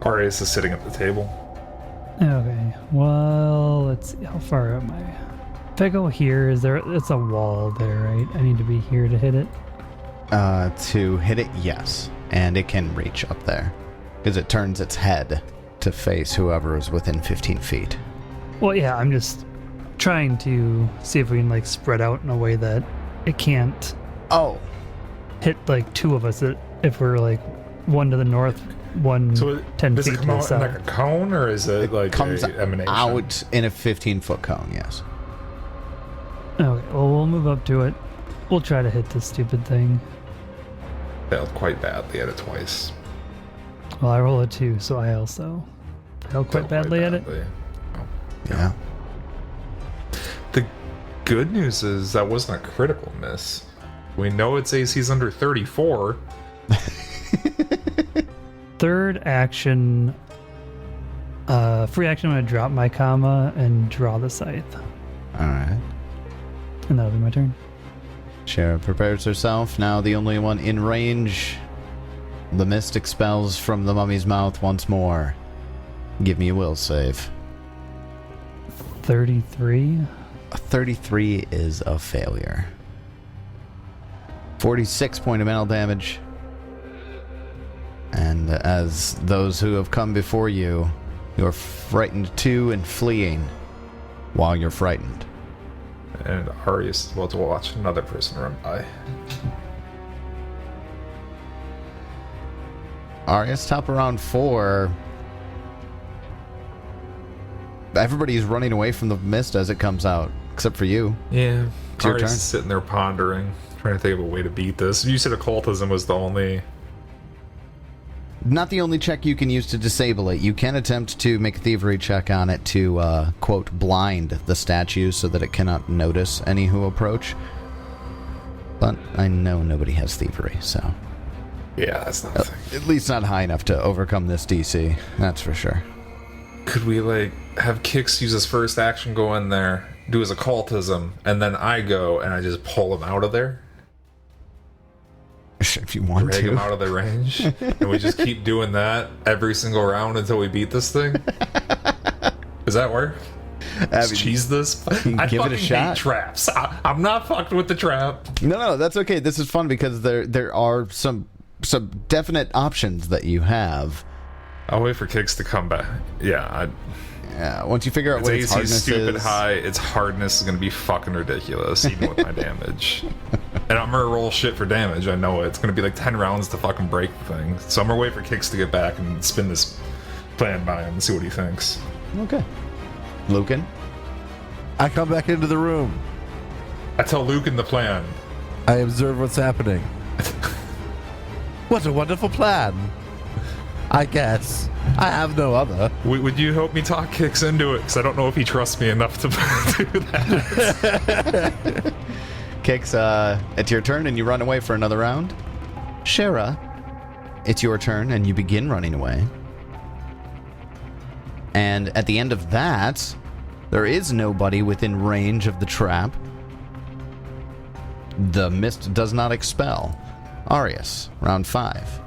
Arius is sitting at the table. Okay. Well, let's see. How far am I? If I go here, it's a wall there, right? I need to be here to hit it. To hit it, yes. And it can reach up there. Because it turns its head to face whoever is within 15 feet. Well, yeah, I'm just trying to see if we can, like, spread out in a way that it can't Oh! hit, like, 2 of us if we're, like, one to the north, one So 10 does feet it to come the out in south. like a cone, or is it like Comes a emanation? out in a 15-foot cone, yes. Okay, well, we'll move up to it. We'll try to hit this stupid thing. Failed quite badly at it twice. Well, I roll a 2, so I also failed quite badly at it. Oh. Yeah. The good news is that wasn't a critical miss. We know its AC's under 34. Third action, free action, I'm going to drop my comma and draw the scythe. Alright. And that'll be my turn. Shara prepares herself, now the only one in range. The mist expels from the mummy's mouth once more. Give me a will save. 33. A 33 is a failure. 46 point of mental damage. And as those who have come before you, you're frightened too and fleeing while you're frightened. And Arius is about to watch another person run by. Arius, top around 4. Everybody's running away from the mist as it comes out, except for you. Yeah. It's your Arius turn. is sitting there pondering, trying to think of a way to beat this. You said occultism was the only not the only check you can use to disable it. You can attempt to make a thievery check on it to, quote, blind the statue so that it cannot notice any who approach. But I know nobody has thievery, so... Yeah, that's not a thing. At least not high enough to overcome this DC, that's for sure. Could we, like, have Kix use his first action, go in there, do his occultism, and then I go and I just pull him out of there? If you want Drag to. him out of the range? And we just keep doing that every single round until we beat this thing? Does that work? Just cheese this? I give it a fucking shot. hate traps. I'm not fucked with the trap. No, that's okay. This is fun because there are some definite options that you have. I'll wait for Kix to come back. Yeah, Once you figure out what its AC hardness stupid is. high, its hardness is going to be fucking ridiculous, even with my damage. And I'm going to roll shit for damage, I know it. It's going to be like 10 rounds to fucking break the thing. So I'm going to wait for Kix to get back and spin this plan by him and see what he thinks. Okay. Lucan? I come back into the room. I tell Lucan the plan. I observe what's happening. What a wonderful plan. I guess. I have no other. Would you help me talk Kix into it? Because I don't know if he trusts me enough to do that. Kix, it's your turn and you run away for another round. Shara, it's your turn and you begin running away. And at the end of that, there is nobody within range of the trap. The mist does not expel. Arius, round 5.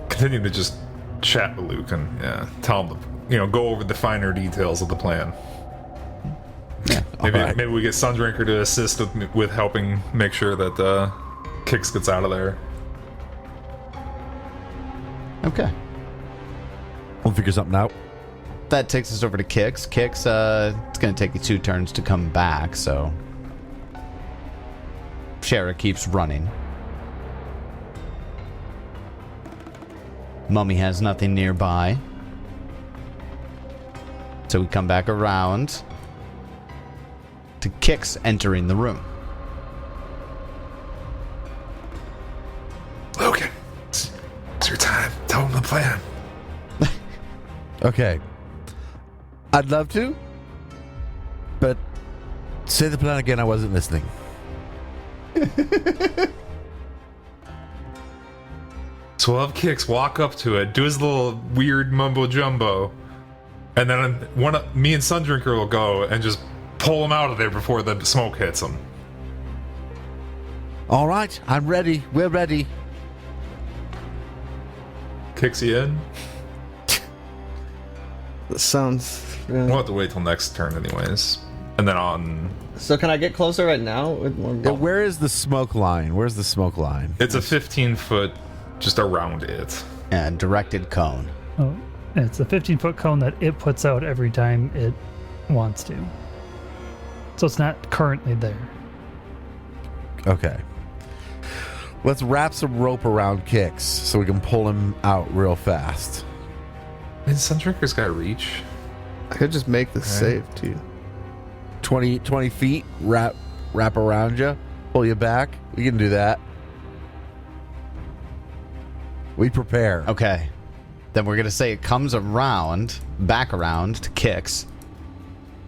Continue to just chat with Lucan. Yeah, tell him to, go over the finer details of the plan. Yeah. Maybe we get Sundrinker to assist with helping make sure that Kix gets out of there. Okay. We'll figure something out. That takes us over to Kix. Kix, it's going to take you 2 turns to come back, so... Shara keeps running. Mummy has nothing nearby. So we come back around to Kix entering the room. Lucan, it's your time. Tell him the plan. Okay. I'd love to, but say the plan again. I wasn't listening. So we'll have Kix walk up to it, do his little weird mumbo jumbo, and then me and Sundrinker will go and just pull him out of there before the smoke hits him. All right, I'm ready. We're ready. Kicks you in? That sounds. We'll have to wait till next turn anyways. And then on... So can I get closer right now? Where is the smoke line? Where's the smoke line? It's a 15-foot just around it. And directed cone. Oh, it's a 15-foot cone that it puts out every time it wants to. So it's not currently there. Okay. Let's wrap some rope around Kix so we can pull him out real fast. And Sundrinker's got reach. I could just make this save too. 20 feet, wrap around you, pull you back. We can do that. We prepare. Okay. Then we're going to say it comes around, back around to Kix.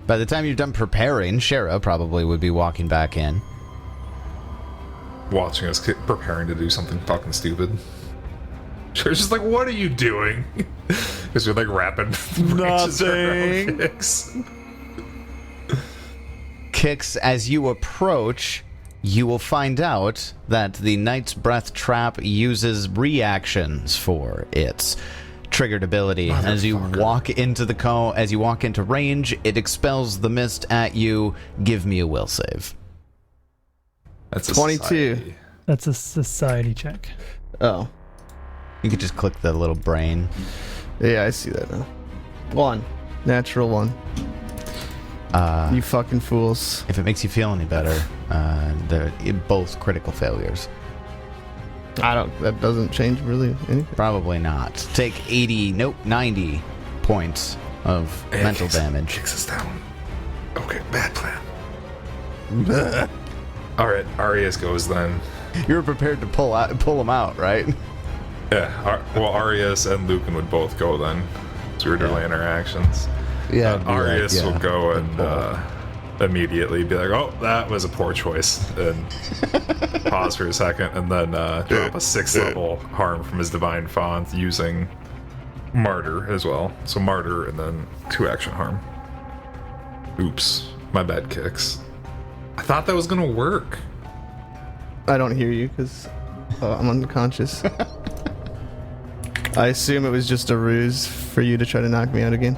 By the time you're done preparing, Shara probably would be walking back in. Watching us preparing to do something fucking stupid. She's just like, what are you doing? Because we're like wrapping branches around Kix. Kix, as you approach, you will find out that the Knight's Breath trap uses reactions for its triggered ability. As you walk into the cone, as you walk into range, it expels the mist at you. Give me a will save. That's a 22. society. That's a society check. Oh. You could just click the little brain. Yeah, I see that now. 1. Natural 1. You fucking fools. If it makes you feel any better, they're both critical failures. That doesn't change really anything. Probably not. Take 90 points of mental damage. Kicks us down. Okay, bad plan. Alright, Arias goes then. You're prepared to pull him out, right? Yeah, well, Arius and Lucan would both go then. So we're doing interactions. Yeah, do that, Arius yeah. will go and immediately be like, "Oh, that was a poor choice," and pause for a second, and then drop a 6th level harm from his divine font using Martyr as well. So Martyr and then 2 action harm. Oops, my bad, Kicks. I thought that was gonna work. I don't hear you because I'm unconscious. I assume it was just a ruse for you to try to knock me out again.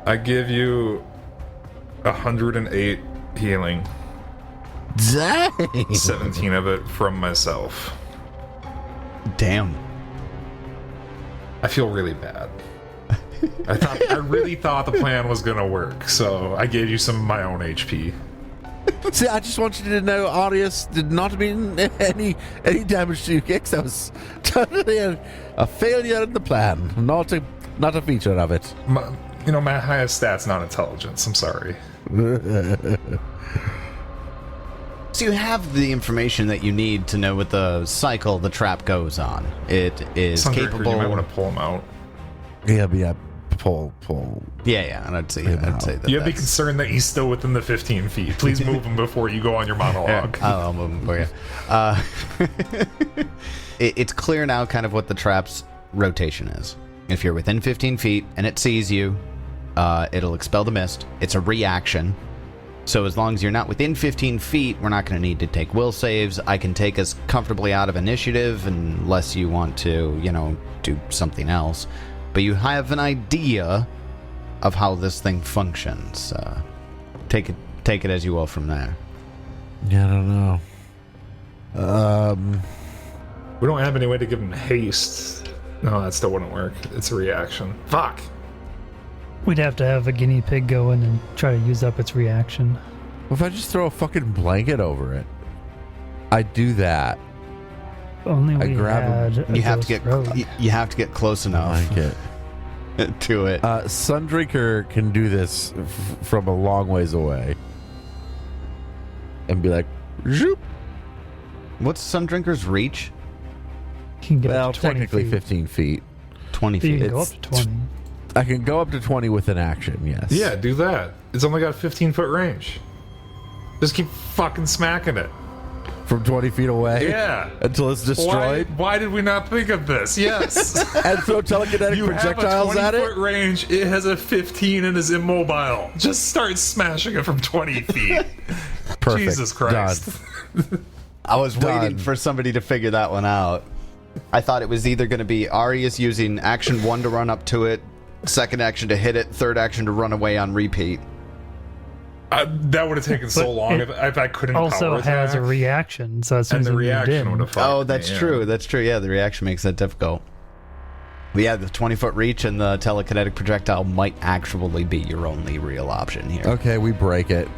I give you 108 healing. Dang. 17 of it from myself. Damn. I feel really bad. I really thought the plan was gonna work, so I gave you some of my own HP. See, I just want you to know Arius did not mean any damage to you, Kicks. That was totally a failure in the plan, not a feature of it. My highest stat's not intelligence. I'm sorry. So you have the information that you need to know what the cycle the trap goes on. It is Sunbreaker, capable. You might want to pull him out. Yeah, pull. Yeah, and I'd say that. You have to be that's- concerned that he's still within the 15 feet. Please move him before you go on your monologue. I'll move him for you. It's clear now kind of what the trap's rotation is. If you're within 15 feet and it sees you, it'll expel the mist. It's a reaction. So as long as you're not within 15 feet, we're not going to need to take will saves. I can take us comfortably out of initiative unless you want to, do something else. But you have an idea of how this thing functions. Take it as you will from there. Yeah, I don't know. We don't have any way to give him haste. No, that still wouldn't work. It's a reaction. Fuck. We'd have to have a guinea pig go in and try to use up its reaction. If I just throw a fucking blanket over it, I do that. Only we grab had a You have to ghost get rogue. you have to get close enough Blanket. to it. Sundrinker can do this from a long ways away, and be like, "Zoop." What's Sundrinker's reach? You can get Well, up to 20 technically feet. 15 feet. 20 So you feet. can go up to 20. I can go up to 20 with an action. Yes. Yeah, do that. It's only got a 15-foot range. Just keep fucking smacking it. From 20 feet away. Yeah. Until it's destroyed. Why did we not think of this? Yes. And throw telekinetic You projectiles have at a it. 20-foot range. It has a 15 and is immobile. Just start smashing it from 20 feet. Perfect. Jesus Christ. Done. I was waiting Done. for somebody to figure that one out. I thought it was either going to be Arius using action 1 to run up to it, second action to hit it, third action to run away on repeat. That would have taken so But long it if I couldn't Also power has a attack. reaction, so as soon And as the you moved reaction in, would have fucked Oh, me, that's yeah. true. That's true. Yeah, the reaction makes that difficult. But yeah, the 20-foot reach and the telekinetic projectile might actually be your only real option here. Okay, we break it.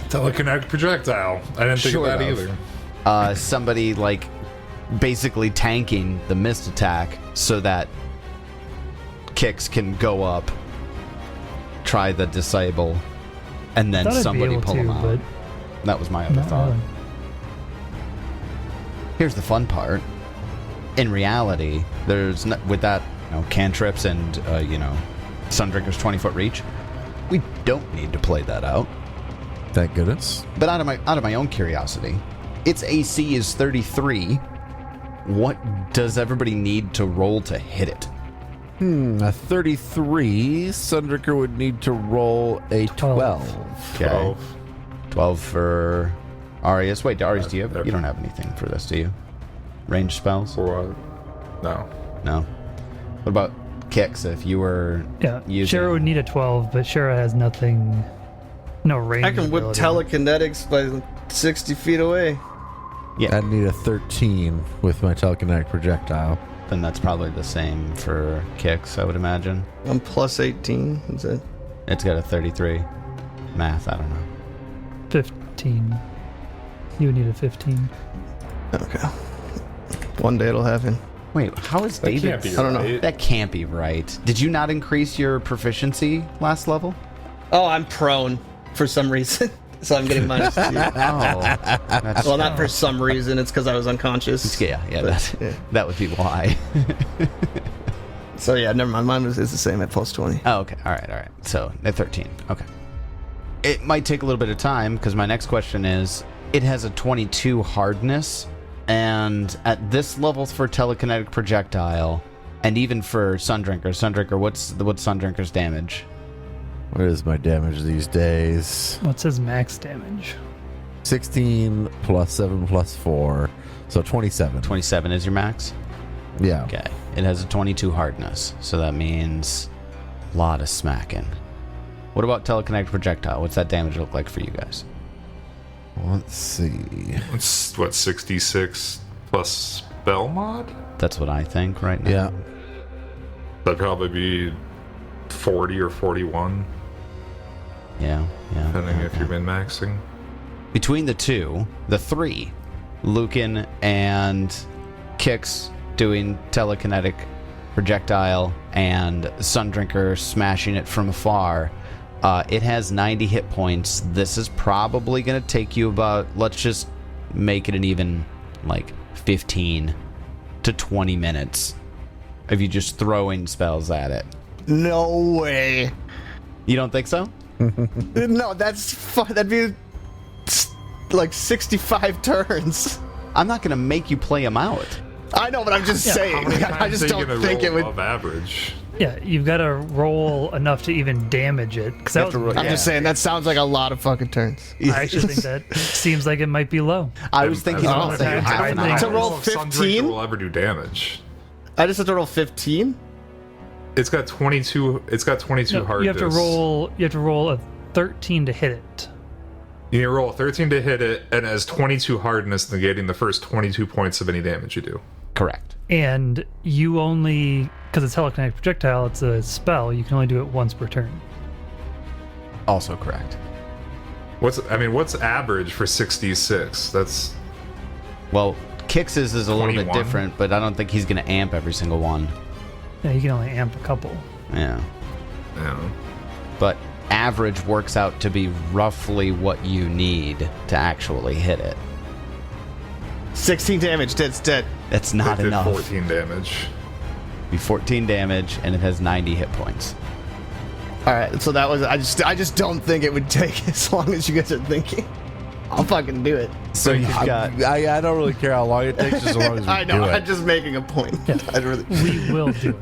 Telekinetic projectile. I didn't think Sure of that enough. either. Somebody like basically tanking the mist attack so that Kicks can go up, try the disable, and then thought I'd be somebody able pull to, him out. but That was my other not thought. really. Here's the fun part. In reality, there's with that, cantrips and Sundrinker's 20-foot reach, we don't need to play that out. Thank goodness. But out of my own curiosity, its AC is 33. What does everybody need to roll to hit it? A 33. Sundrinker would need to roll a 12. Okay. 12 for Arius. Wait, Arius, do you have? there. You don't have anything for this, do you? Range spells? For what? No. No. What about Kix? If you were Yeah, using... Shara would need a 12, but Shara has nothing, no range. I can whip ability. telekinetics by 60 feet away. I'd need a 13 with my telekinetic projectile. Then that's probably the same for Kix, I would imagine. I'm plus 18. Is it? It's got a 33. Math, I don't know. 15. You would need a 15. Okay. One day it'll happen. Wait, how is That David? can't be I don't know. right. That can't be right. Did you not increase your proficiency last level? Oh, I'm prone for some reason. so I'm getting -2. That's, Well, not for some reason. It's because I was unconscious. yeah, that would be why. So yeah, never mind. Mine is the same at +20. Oh, okay. All right. So at 13. Okay. It might take a little bit of time because my next question is: it has a 22 hardness, and at this level for telekinetic projectile, and even for Sundrinker, what's Sundrinker's damage? What is my damage these days? What's his max damage? 16 plus 7 plus 4, so 27. 27 is your max. Yeah. Okay. It has a 22 hardness, so that means a lot of smacking. What about telekinetic projectile? What's that damage look like for you guys? Let's see. It's what, 66 plus spell mod? That's what I think right now. Yeah. That'd probably be 40 or 41, Yeah. depending if you're min-maxing. Between the three, Lucan and Kix doing telekinetic projectile and Sundrinker smashing it from afar, it has 90 hit points. This is probably going to take you about, let's just make it an even, 15 to 20 minutes of you just throwing spells at it. No way. You don't think so? No, that'd be 65 turns. I'm not going to make you play them out. I know, but I'm just saying. I just don't think it would. Above average. Yeah, you've got to roll enough to even damage it. Because I'm just saying that sounds like a lot of fucking turns. I actually think that seems like it might be low. I was thinking I about saying half an hour. To roll If Sundrinker 15? will ever do damage. I just have to roll 15. It's got 22. It's got 22 No, hardness. you have to roll a 13 to hit it. You need to roll a 13 to hit it, and it has 22 hardness, negating the first 22 points of any damage you do. Correct. And you only, because it's telekinetic projectile, it's a spell, you can only do it once per turn. Also correct. What's average for 66? That's Well, Kix's is a little bit 21. different, but I don't think he's going to amp every single one. Yeah, you can only amp a couple. Yeah. yeah. But average works out to be roughly what you need to actually hit it. 16 damage. Dead's dead. That's not It did enough. 14 damage. Be 14 damage, and it has 90 hit points. All right, so that was. I just don't think it would take as long as you guys are thinking. I'll fucking do it. So you've got... I don't really care how long it takes, as long as we I know. do it. I'm just making a point. I really. We will do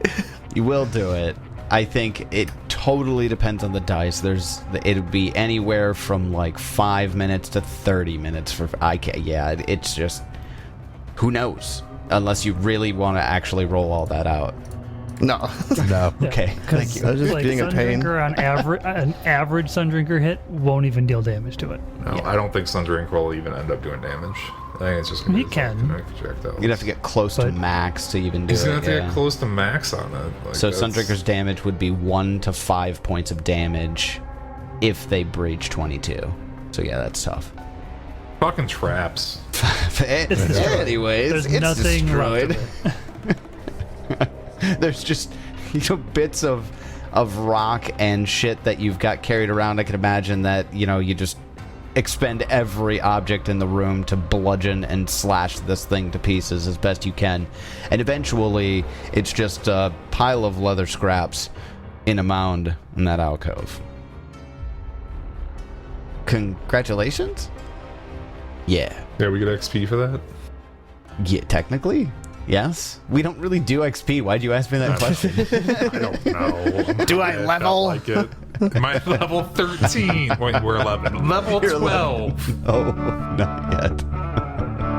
it. You will do it. I think it totally depends on the dice. It'll be anywhere from 5 minutes to 30 minutes for it's just who knows, unless you really want to actually roll all that out. No. No. Okay, thank you. I was just being a pain. Sundrinker on average, an average Sundrinker hit won't even deal damage to it. No, I don't think Sundrinker will even end up doing damage. I think it's just going to He be can. projectiles. You'd have to get close to But- max to even do He's it. going to have to yeah. get close to max on it. So that's- Sundrinker's damage would be 1 to 5 points of damage if they breach 22. So yeah, that's tough. Fucking traps. destroyed. Anyways, There's it's nothing destroyed. left of it. There's just bits of rock and shit that you've got carried around. I can imagine that you just expend every object in the room to bludgeon and slash this thing to pieces as best you can, and eventually it's just a pile of leather scraps in a mound in that alcove. Congratulations. Yeah, Yeah, we get XP for that? technically yes. We don't really do XP. Why'd you ask me that question? I don't know. Do I felt level? like it. Am I level 13? Wait, we're 11. Level 12. Oh, not yet.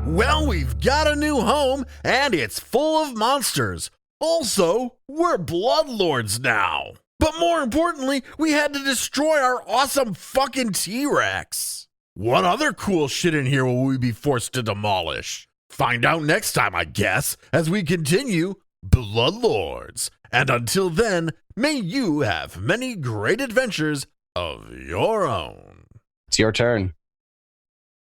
Well, we've got a new home, and it's full of monsters. Also, we're bloodlords now. But more importantly, we had to destroy our awesome fucking T-Rex. What other cool shit in here will we be forced to demolish? Find out next time, I guess, as we continue Bloodlords. And until then, may you have many great adventures of your own. It's your turn.